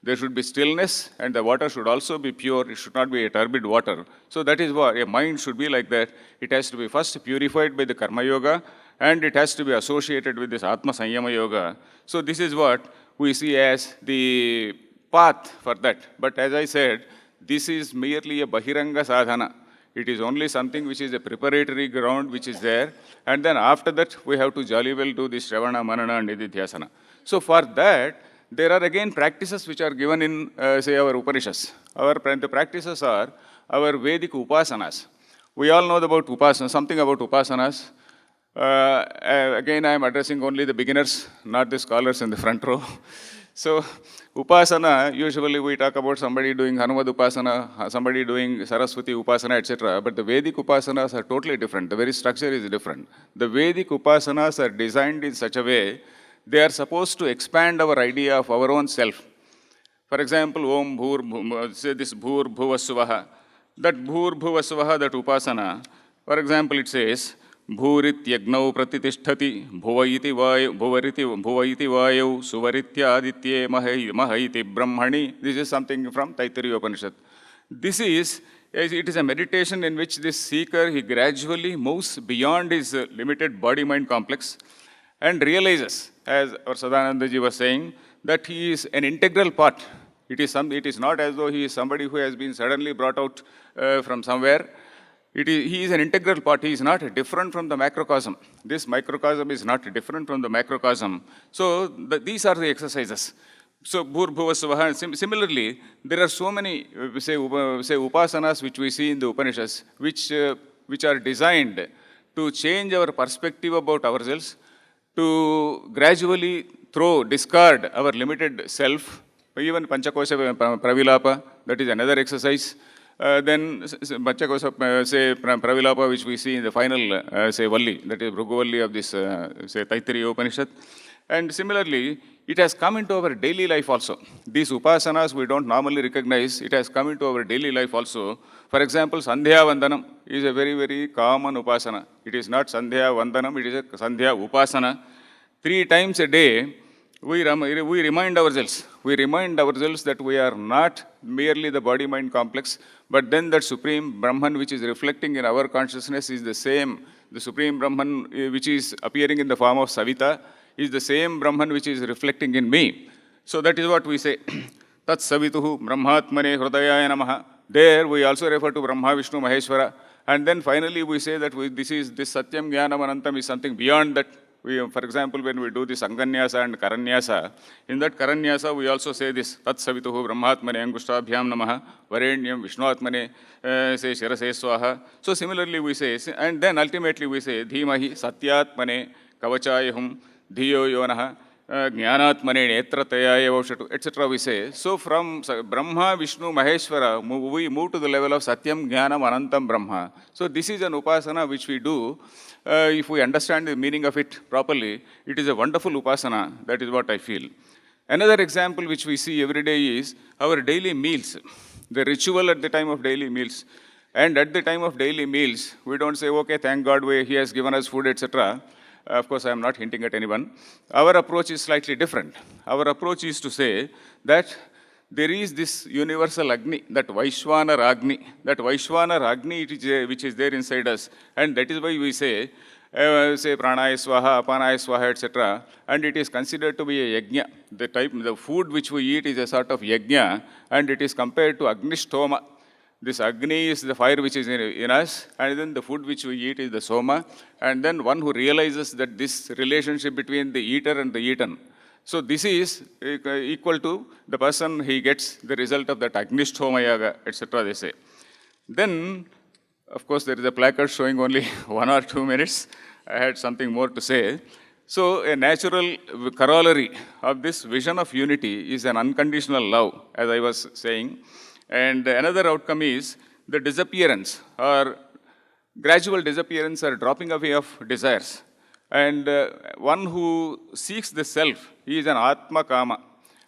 There should be stillness, and the water should also be pure. It should not be a turbid water. So that is what a mind should be like that. It has to be first purified by the Karma Yoga, and it has to be associated with this Atma Sanyama Yoga. So this is what we see as the path for that. But as I said, this is merely a Bahiranga Sadhana. It is only something which is a preparatory ground which is there. And then after that, we have to jolly well do this Shravana, Manana and Nididhyasana. So for that, there are again practices which are given in, say, our Upanishads. The practices are our Vedic Upasanas. We all know about Upasanas, something about Upasanas. Again, I am addressing only the beginners, not the scholars in the front row. So, Upasana, usually we talk about somebody doing Hanumad Upasana, somebody doing Saraswati Upasana, etc. But the Vedic Upasanas are totally different. The very structure is different. The Vedic Upasanas are designed in such a way, they are supposed to expand our idea of our own self. For example, Om Bhur, say this Bhur Bhuvasvaha. That Bhur Bhuvasvaha, that Upasana, for example, it says, Bhurit yagnau pratitishthati bhuvaiti vayau suvaritya aditye mahaiti brahmani. This is something from Taittiriya Upanishad. It is a meditation in which this seeker, he gradually moves beyond his limited body-mind complex and realizes, as our Sadanandaji was saying, that he is an integral part. It is not as though he is somebody who has been suddenly brought out from somewhere. He is an integral part. He is not different from the macrocosm. This microcosm is not different from the macrocosm. So these are the exercises. So Bhur Bhuvasvaha. Similarly, there are so many say upasanas which we see in the Upanishads, which are designed to change our perspective about ourselves, to gradually discard our limited self. Even Panchakosha Pravilapa, that is another exercise. Then Panchakosha Pravilapa, which we see in the final Valli, that is Bhruguvalli of this Taittiriya Upanishad. And similarly, it has come into our daily life also. These upasanas we don't normally recognize. It has come into our daily life also. For example, Sandhya Vandanam is a very, very common upasana. It is not Sandhya Vandanam, it is a Sandhya Upasana. 3 times a day, we remind ourselves. We remind ourselves that we are not merely the body-mind complex, but then that Supreme Brahman which is reflecting in our consciousness is the same. The Supreme Brahman which is appearing in the form of Savita is the same Brahman which is reflecting in me. So that is what we say. Tat Savituhu Brahmatmane Hridayaya Namaha. There we also refer to Brahma, Vishnu, Maheshwara. And then finally we say that this Satyam Jnanam Anantam is something beyond that. For example, when we do this Anganyasa and Karanyasa, in that Karanyasa we also say this Tat Savituhu Brahmatmane Angushtabhyam Namaha Varenyam Vishnuatmane say Shirase Swaha. So similarly we say, and then ultimately we say Dhimahi Satyatmane Kavachayahum Dhiyo Yonaha Jnanatmane Netratayaya Vaushatu, etc. we say. So from Brahma, Vishnu, Maheshwara, we move to the level of Satyam Jnanam Anantam Brahma. So this is an upasana which we do. If we understand the meaning of it properly, it is a wonderful upasana. That is what I feel. Another example which we see every day is our daily meals, the ritual at the time of daily meals. And at the time of daily meals, we don't say, okay, thank God He has given us food, etc. Of course, I am not hinting at anyone. Our approach is slightly different. Our approach is to say that there is this universal Agni, that Vaishwana Ragni, which is there inside us. And that is why we say Pranaya Swaha, Apanaya Swaha, etc. And it is considered to be a Yajna. The food which we eat is a sort of Yajna, and it is compared to Agnishtoma. This Agni is the fire which is in us, and then the food which we eat is the Soma. And then one who realizes that this relationship between the eater and the eaten. So this is equal to the person, he gets the result of that Agnishtoma Yaga, etc. they say. Then, of course, there is a placard showing only 1 or 2 minutes. I had something more to say. So a natural corollary of this vision of unity is an unconditional love, as I was saying. And another outcome is the disappearance or gradual disappearance or dropping away of desires. And one who seeks the self, he is an Atma Kama.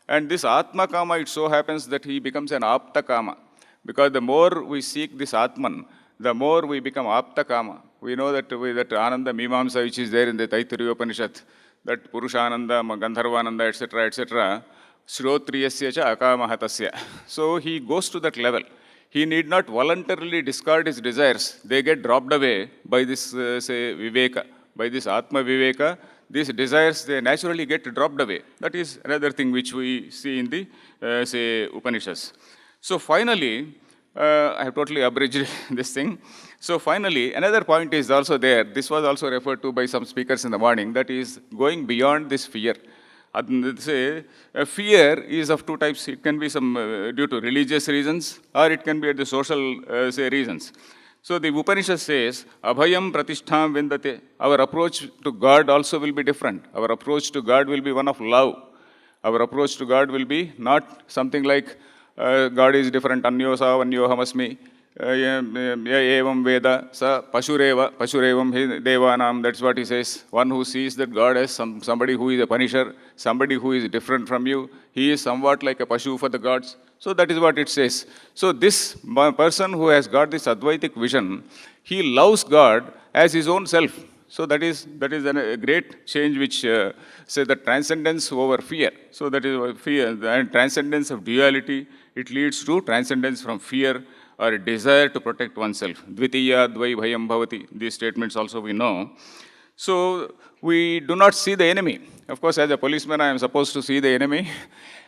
And this Atma Kama, it so happens that he becomes an Apta Kama. Because the more we seek this Atman, the more we become Apta Kama. We know that that Ananda Mimamsa, which is there in the Taittiriya Upanishad, that Purushananda, Gandharvananda, etc., etc., Shrotriyasya cha Akamahatasya. So he goes to that level. He need not voluntarily discard his desires. They get dropped away by this, say, Viveka. By this Atma Viveka, these desires, they naturally get dropped away. That is another thing which we see in the, say, Upanishads. So finally, I have totally abridged this thing. So finally, another point is also there. This was also referred to by some speakers in the morning, that is going beyond this fear. Say, fear is of 2 types. It can be some due to religious reasons, or it can be at the social, say, reasons. So the Upanishad says, Abhayam Pratishtham Vindate. Our approach to God also will be different. Our approach to God will be one of love. Our approach to God will be not something like God is different, Anyosa, Anyohamasmi, Evam Veda, Sa Pashurevam Devanam, that's what he says. One who sees that God as somebody who is a punisher, somebody who is different from you, he is somewhat like a Pashu for the gods. So that is what it says. So this person who has got this Advaitic vision, he loves God as his own self. So that is a great change which say the transcendence over fear. So that is fear, the transcendence of duality. It leads to transcendence from fear or a desire to protect oneself. Dvitiya dvai bhayam bhavati. These statements also we know. So we do not see the enemy. Of course, as a policeman, I am supposed to see the enemy.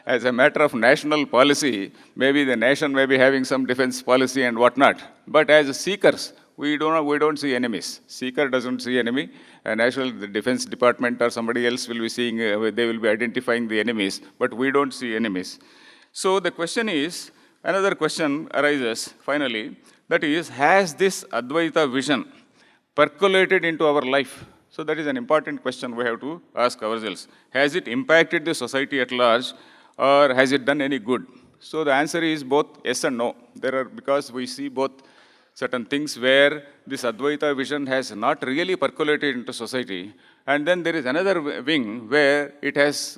As a matter of national policy, maybe the nation may be having some defense policy and whatnot. But as seekers, we don't see enemies. Seeker doesn't see enemy. The Defense Department or somebody else will be seeing, they will be identifying the enemies, but we don't see enemies. So the question is, another question arises finally, that is, has this Advaita vision percolated into our life? So that is an important question we have to ask ourselves. Has it impacted the society at large, or has it done any good? So the answer is both yes and no. Because we see both certain things where this Advaita vision has not really percolated into society, and then there is another wing where it has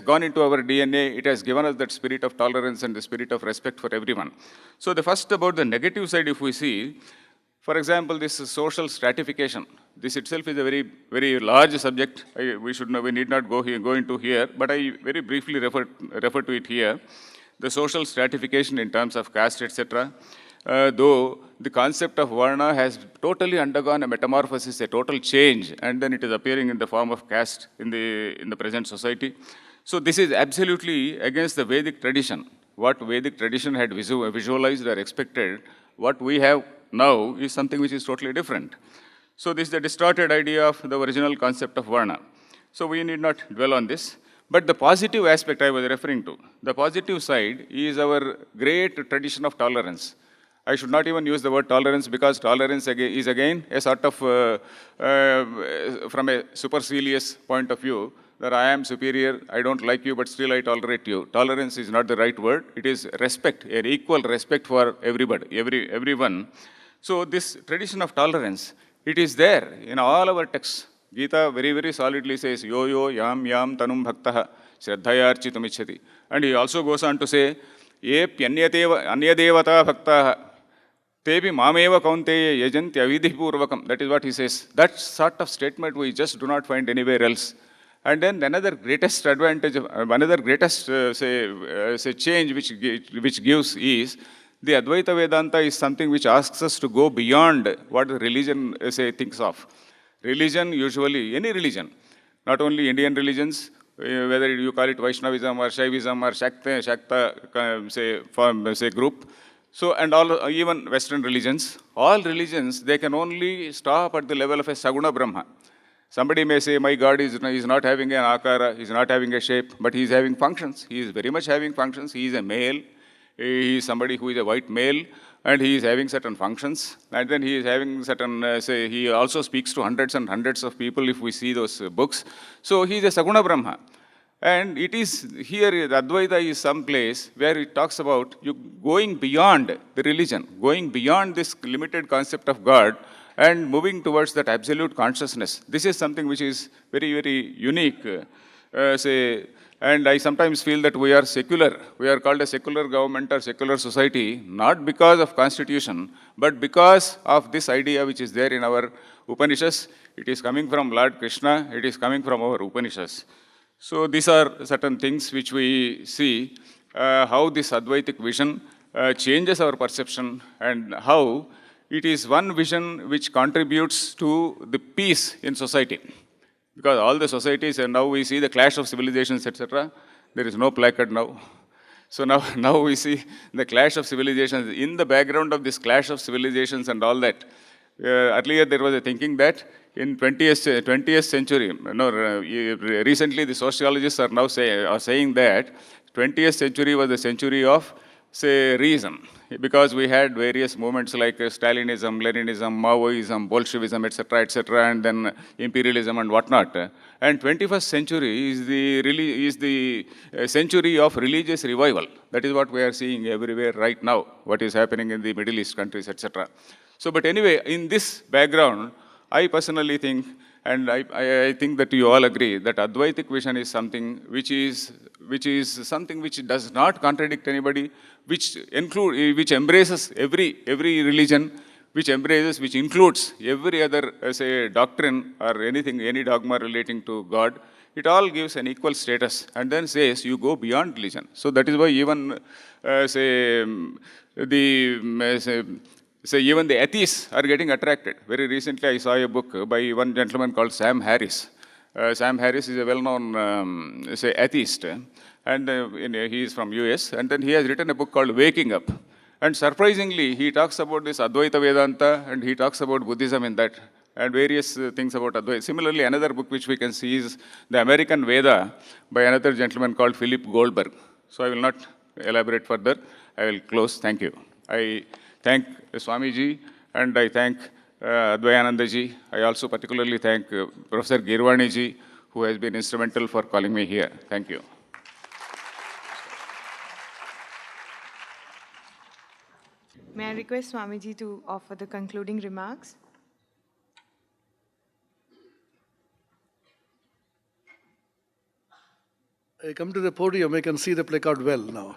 gone into our DNA, it has given us that spirit of tolerance and the spirit of respect for everyone. So the first about the negative side, if we see, for example, this social stratification. This itself is a very, very large subject. We need not go into here, but I very briefly refer to it here. The social stratification in terms of caste, etc. Though the concept of Varna has totally undergone a metamorphosis, a total change, and then it is appearing in the form of caste in the present society. So this is absolutely against the Vedic tradition. What Vedic tradition had visualized or expected what we have now is something which is totally different. So this is the distorted idea of the original concept of Varna. So we need not dwell on this. But the positive aspect I was referring to, the positive side is our great tradition of tolerance. I should not even use the word tolerance because tolerance is again a sort of, from a supercilious point of view, that I am superior, I don't like you, but still I tolerate you. Tolerance is not the right word. It is respect, an equal respect for everybody, everyone. So this tradition of tolerance, it is there in all our texts. Gita very, very solidly says, yo yo yam yam tanum bhaktaha shraddhayarchitum ichchati. And he also goes on to say, ye anyadevata bhaktaha tebi mameva kaunteya yajanti avidhi purvakam. That is what he says. That sort of statement we just do not find anywhere else. And then another greatest advantage, another greatest say change which gives is the Advaita Vedanta is something which asks us to go beyond what the religion thinks of. Religion, usually any religion, not only Indian religions, whether you call it Vaishnavism or Shaivism or Shakta group, so and all even Western religions, all religions they can only stop at the level of a Saguna Brahma. Somebody may say, my God is not having an akara, he's not having a shape, but he is having functions. He is very much having functions. He is a male. He is somebody who is a white male, and he is having certain functions. And then he is having certain, he also speaks to hundreds and hundreds of people if we see those books. So he is a Saguna Brahma. And it is here, Advaita is some place where it talks about you going beyond the religion, going beyond this limited concept of God, and moving towards that absolute consciousness. This is something which is very, very unique. And I sometimes feel that we are secular. We are called a secular government or secular society, not because of constitution, but because of this idea which is there in our Upanishads. It is coming from Lord Krishna. It is coming from our Upanishads. So these are certain things which we see, how this Advaitic vision changes our perception and how it is one vision which contributes to the peace in society. Because all the societies, and now we see the clash of civilizations, etc. There is no placard now. So now we see the clash of civilizations. In the background of this clash of civilizations and all that, earlier there was a thinking that in 20th century, recently the sociologists are now saying that 20th century was the century of, reason. Because we had various movements like Stalinism, Leninism, Maoism, Bolshevism, etc., and then imperialism and whatnot. And 21st century is the century of religious revival. That is what we are seeing everywhere right now, what is happening in the Middle East countries, etc. So, but anyway, in this background, I personally think, and I think that you all agree, that Advaitic vision is something which is something which does not contradict anybody, which embraces every religion, which includes every other, doctrine or anything, any dogma relating to God. It all gives an equal status and then says you go beyond religion. So that is why even, even the atheists are getting attracted. Very recently I saw a book by one gentleman called Sam Harris. Sam Harris is a well-known, atheist, and he is from US, and then he has written a book called Waking Up. And surprisingly, he talks about this Advaita Vedanta, and he talks about Buddhism in that, and various things about Advaita. Similarly, another book which we can see is The American Veda by another gentleman called Philip Goldberg. So I will not elaborate further. I will close. Thank you. I thank Swamiji, and I thank Advayananda ji. I also particularly thank Professor Girvani ji, who has been instrumental for calling me here. Thank you. May I request Swamiji to offer the concluding remarks? I come to the podium, I can see the placard well now.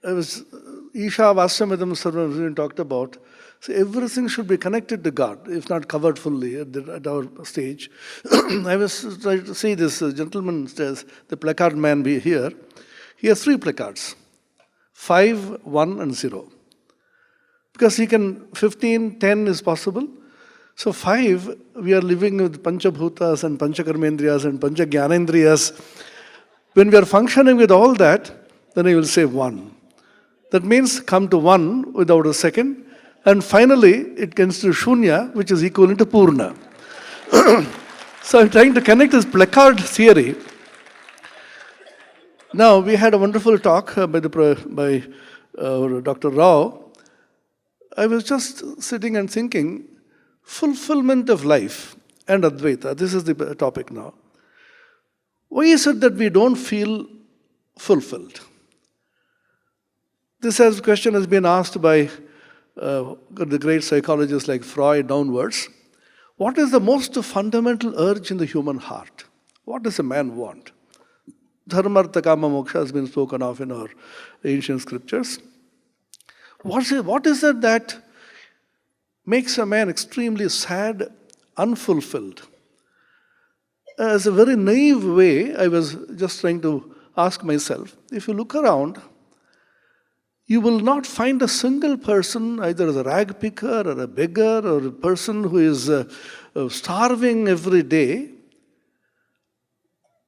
Isha Vasyamadam Sarvam talked about, so everything should be connected to God, if not covered fully at our stage. I was trying to see this gentleman says, the placard man be here. He has 3 placards, 5, 1 and 0. Because he can, 15, 10 is possible. So 5, we are living with Panchabhutas and Panchakarmendriyas and Panchagyanendriyas. When we are functioning with all that, then I will say 1. That means come to one without a second. And finally, it comes to Shunya, which is equivalent to Purna. So I'm trying to connect this placard theory. Now, we had a wonderful talk by Dr. Rao. I was just sitting and thinking, fulfillment of life and Advaita. This is the topic now. Why is it that we don't feel fulfilled? This question has been asked by the great psychologists like Freud downwards. What is the most fundamental urge in the human heart? What does a man want? Dharmartha Kama Moksha has been spoken of in our ancient scriptures. What is it that makes a man extremely sad, unfulfilled? As a very naive way, I was just trying to ask myself, if you look around, you will not find a single person, either as a rag picker or a beggar or a person who is starving every day,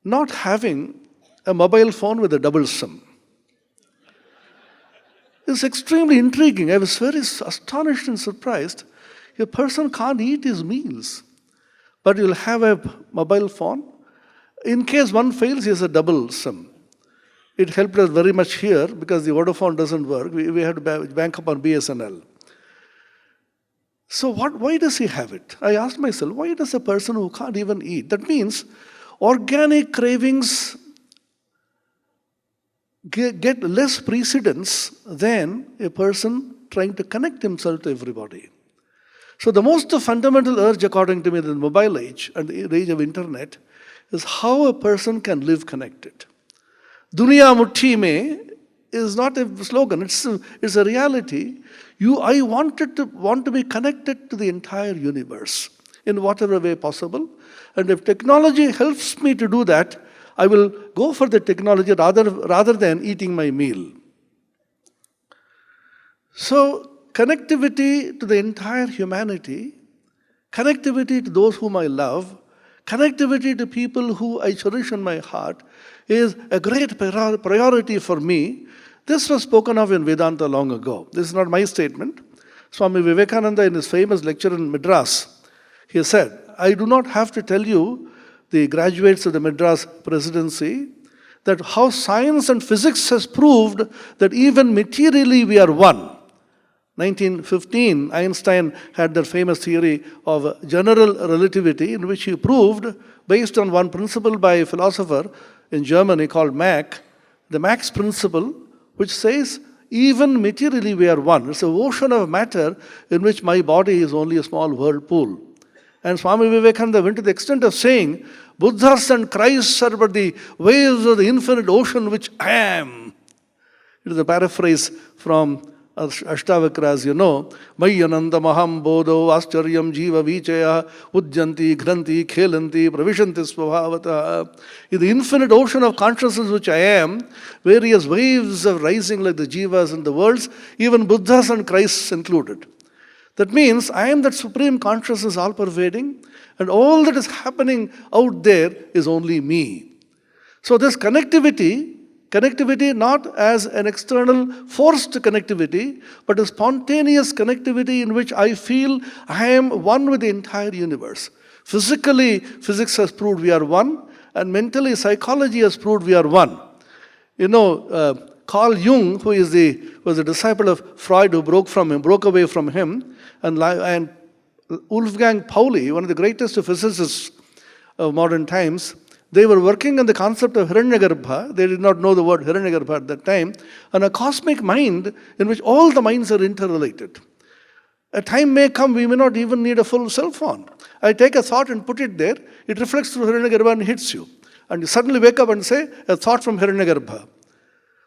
not having a mobile phone with a double SIM. It's extremely intriguing. I was very astonished and surprised. A person can't eat his meals, but you'll have a mobile phone. In case one fails, he has a double SIM. It helped us very much here because the Vodafone doesn't work. We had to bank up on BSNL. So why does he have it? I asked myself, why does a person who can't even eat? That means organic cravings get less precedence than a person trying to connect himself to everybody. So the most fundamental urge, according to me, in the mobile age and the age of internet, is how a person can live connected. Duniya Muthi Mein is not a slogan, it's a reality. I want to be connected to the entire universe in whatever way possible. And if technology helps me to do that, I will go for the technology rather than eating my meal. So, connectivity to the entire humanity, connectivity to those whom I love, connectivity to people who I cherish in my heart is a great priority for me. This was spoken of in Vedanta long ago. This is not my statement. Swami Vivekananda, in his famous lecture in Madras, he said, I do not have to tell you, the graduates of the Madras presidency, that how science and physics has proved that even materially we are one. 1915, Einstein had the famous theory of general relativity, in which he proved, based on one principle by a philosopher in Germany called Mach, the Mach's principle, which says even materially we are one. It's an ocean of matter in which my body is only a small whirlpool. And Swami Vivekananda went to the extent of saying, Buddhas and Christs are but the waves of the infinite ocean which I am. It is a paraphrase from Ashtavakra, as you know. Mayyananda maham bodho ascharayam jiva vichaya ujjanti ghranti khelanti pravishanti svabhavata. In the infinite ocean of consciousness which I am, various waves are rising like the jivas and the worlds, even Buddhas and Christs included. That means I am that supreme consciousness all-pervading, and all that is happening out there is only me. So this connectivity not as an external forced connectivity, but a spontaneous connectivity in which I feel I am one with the entire universe. Physically, physics has proved we are one, and mentally, psychology has proved we are one. You know, Carl Jung, who was a disciple of Freud, who broke away from him, and Wolfgang Pauli, one of the greatest physicists of modern times, they were working on the concept of Hiranyagarbha. They did not know the word Hiranyagarbha at that time, and a cosmic mind in which all the minds are interrelated. A time may come, we may not even need a full cell phone. I take a thought and put it there, it reflects through Hiranyagarbha and hits you. And you suddenly wake up and say, a thought from Hiranyagarbha.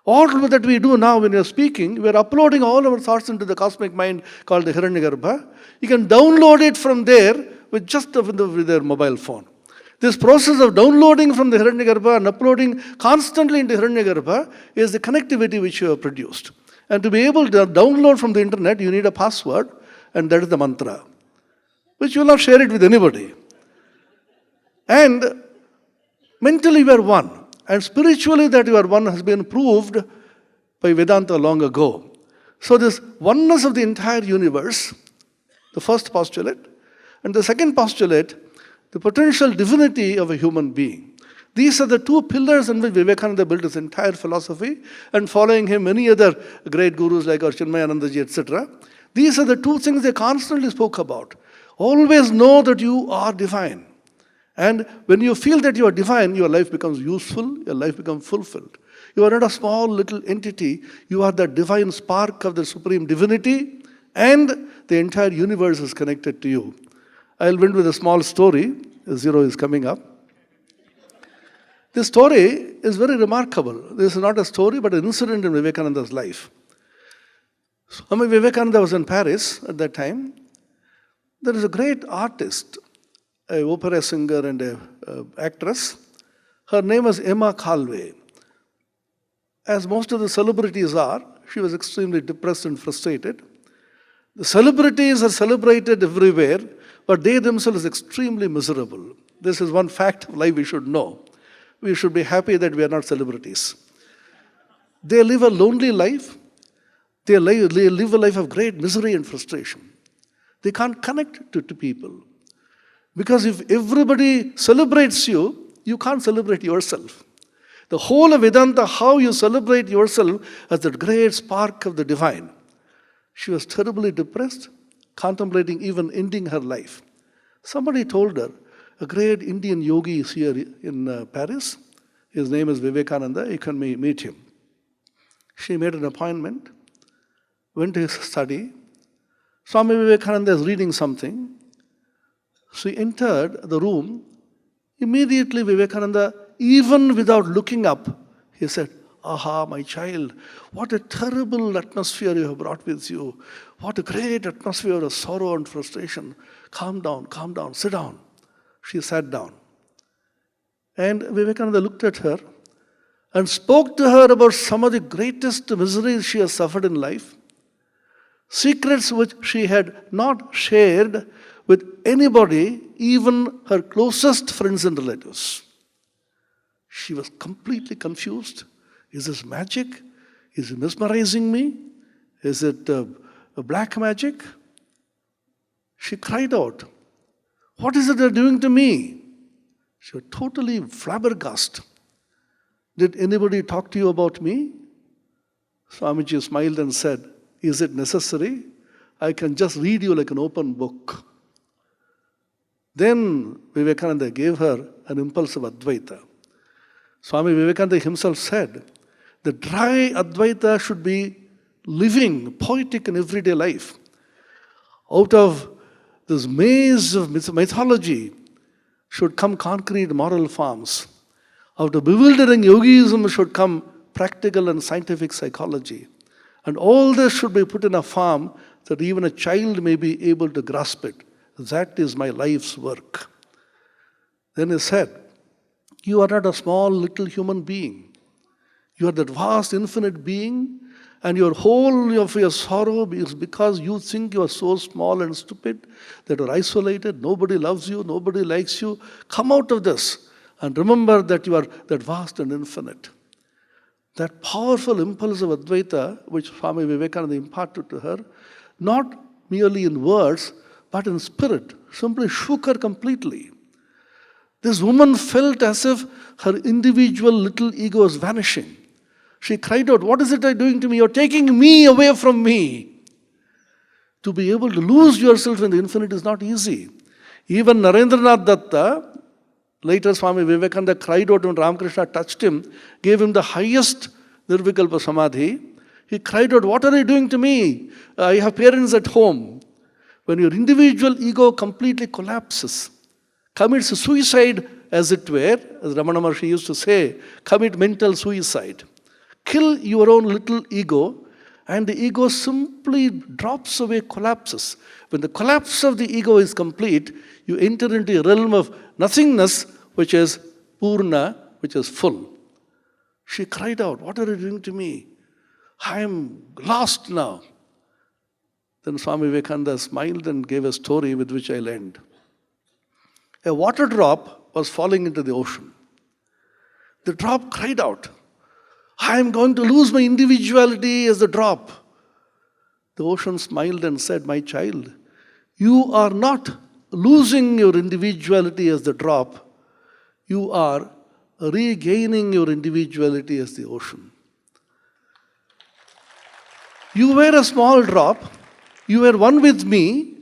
All that we do now when we are speaking, we are uploading all our thoughts into the cosmic mind called the Hiranyagarbha. You can download it from there with their mobile phone. This process of downloading from the Hiranyagarbha and uploading constantly into Hiranyagarbha is the connectivity which you have produced. And to be able to download from the internet, you need a password, and that is the mantra, which you will not share it with anybody. And mentally we are one. And spiritually that you are one has been proved by Vedanta long ago. So this oneness of the entire universe, the first postulate, and the second postulate, the potential divinity of a human being. These are the two pillars on which Vivekananda built his entire philosophy, and following him many other great gurus like Chinmayanandaji, etc. These are the two things they constantly spoke about. Always know that you are divine. And when you feel that you are divine, your life becomes useful, your life becomes fulfilled. You are not a small little entity, you are the divine spark of the supreme divinity, and the entire universe is connected to you. I'll end with a small story. Zero is coming up. This story is very remarkable. This is not a story, but an incident in Vivekananda's life. Swami Vivekananda was in Paris at that time. There is a great artist, an opera singer and an actress. Her name was Emma Calvé. As most of the celebrities are, she was extremely depressed and frustrated. The celebrities are celebrated everywhere, but they themselves are extremely miserable. This is one fact of life we should know. We should be happy that we are not celebrities. They live a lonely life. They live a life of great misery and frustration. They can't connect to people. Because if everybody celebrates you, you can't celebrate yourself. The whole of Vedanta, how you celebrate yourself as the great spark of the divine. She was terribly depressed, contemplating even ending her life. Somebody told her, a great Indian yogi is here in Paris. His name is Vivekananda. You can meet him. She made an appointment, went to his study. Swami Vivekananda is reading something. She entered the room. Immediately Vivekananda, even without looking up, he said, "Aha, my child, what a terrible atmosphere you have brought with you. What a great atmosphere of sorrow and frustration. Calm down, sit down." She sat down. And Vivekananda looked at her and spoke to her about some of the greatest miseries she has suffered in life, secrets which she had not shared with anybody, even her closest friends and relatives. She was completely confused. Is this magic? Is it mesmerizing me? Is it a black magic? She cried out, "What is it they're doing to me?" She was totally flabbergasted. "Did anybody talk to you about me?" Swamiji smiled and said, "Is it necessary? I can just read you like an open book." Then Vivekananda gave her an impulse of Advaita. Swami Vivekananda himself said, the dry Advaita should be living, poetic in everyday life. Out of this maze of mythology should come concrete moral forms. Out of bewildering yogism should come practical and scientific psychology. And all this should be put in a form that even a child may be able to grasp it. That is my life's work. Then he said, you are not a small little human being. You are that vast infinite being, and your whole of your sorrow is because you think you are so small and stupid that you are isolated, nobody loves you, nobody likes you. Come out of this and remember that you are that vast and infinite. That powerful impulse of Advaita, which Swami Vivekananda imparted to her, not merely in words, but in spirit, simply shook her completely. This woman felt as if her individual little ego was vanishing. She cried out, what is it you're doing to me? You're taking me away from me. To be able to lose yourself in the infinite is not easy. Even Narendranath Datta, later Swami Vivekananda cried out when Ramakrishna touched him, gave him the highest Nirvikalpa Samadhi. He cried out, what are you doing to me? I have parents at home. When your individual ego completely collapses, commits suicide as it were, as Ramana Maharshi used to say, commit mental suicide. Kill your own little ego, and the ego simply drops away, collapses. When the collapse of the ego is complete, you enter into a realm of nothingness, which is Purna, which is full. She cried out, what are you doing to me? I am lost now. Then Swami Vivekananda smiled and gave a story with which I'll end. A water drop was falling into the ocean. The drop cried out, I am going to lose my individuality as the drop. The ocean smiled and said, my child, you are not losing your individuality as the drop. You are regaining your individuality as the ocean. You were a small drop. You were one with me.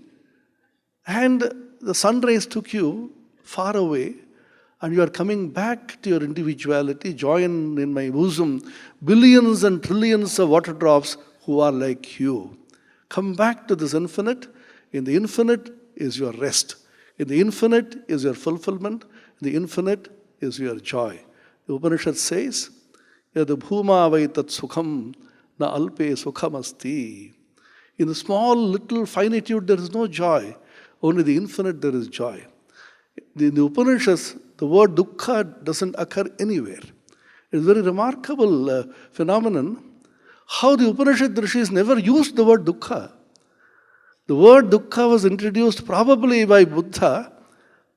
And the sun rays took you far away. And you are coming back to your individuality. Join in my bosom billions and trillions of water drops who are like you. Come back to this infinite. In the infinite is your rest. In the infinite is your fulfillment. In the infinite is your joy. The Upanishad says, Yad bhuma vai tat sukham na alpe sukham asti. In the small little finitude there is no joy. Only the infinite there is joy. In the Upanishads, the word dukkha doesn't occur anywhere. It's a very remarkable phenomenon. How the Upanishad Rishis never used the word dukkha. The word dukkha was introduced probably by Buddha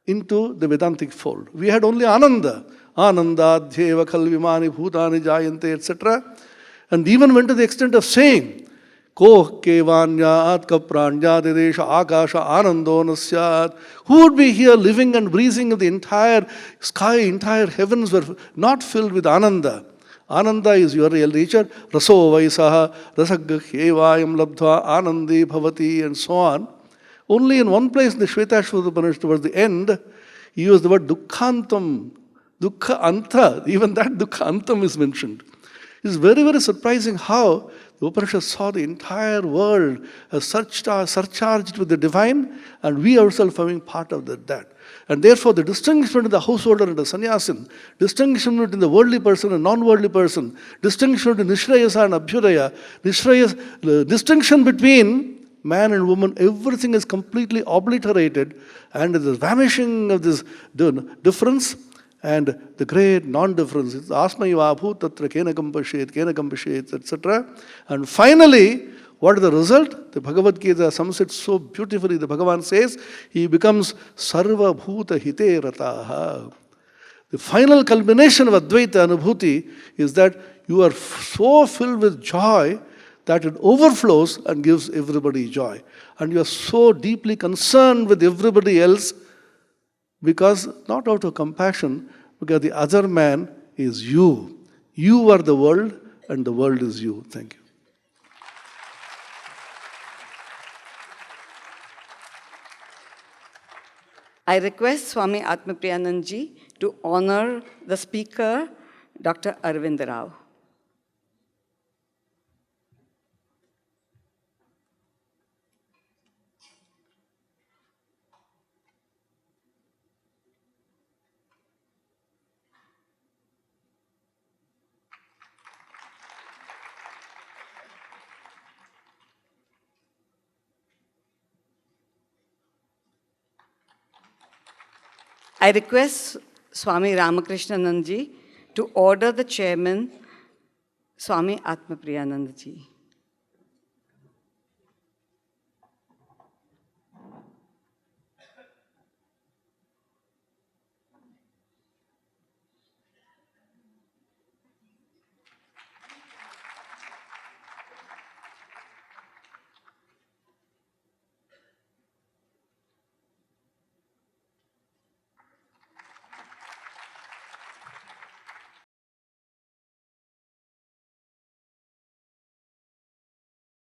into the Vedantic fold. We had only Ananda. Ananda, Dhyeva, Khalvimani, Bhutani, Jayante, etc. And even went to the extent of saying, Koh Kevanyat Kapranyat Dedesha Akasha Anando Nasyat. Who would be here living and breathing in the entire sky, entire heavens were not filled with Ananda. Ananda is your real nature. Raso Vaisaha, Rasagga Hevayam Labdhva, Anandi Bhavati, and so on. Only in one place in the Shvetashvata Upanishad towards the end, he used the word Dukkhantam, Dukkha Anta. Even that Dukkha Antam is mentioned. It's very, very surprising how the Upanishad saw the entire world as surcharged with the divine, and we ourselves having part of that. And therefore, the distinction between the householder and the sannyasin, distinction between the worldly person and non-worldly person, distinction between Nishrayasa and Abhyudaya, distinction between man and woman, everything is completely obliterated, and the vanishing of this difference and the great non-difference. It's asmaiva bhut tatra kenakam pashet, etc. And finally, what is the result? The Bhagavad Gita sums it so beautifully. The Bhagavan says, he becomes sarva bhuta hite rataha. The final culmination of Advaita Anubhuti is that you are so filled with joy that it overflows and gives everybody joy. And you are so deeply concerned with everybody else because, not out of compassion, because the other man is you. You are the world and the world is you. Thank you. I request Swami Atmapriyanandaji to honor the speaker, Dr. Arvind Rao. I request Swami Ramakrishnanandaji to order the chairman, Swami Atmapriyanandaji.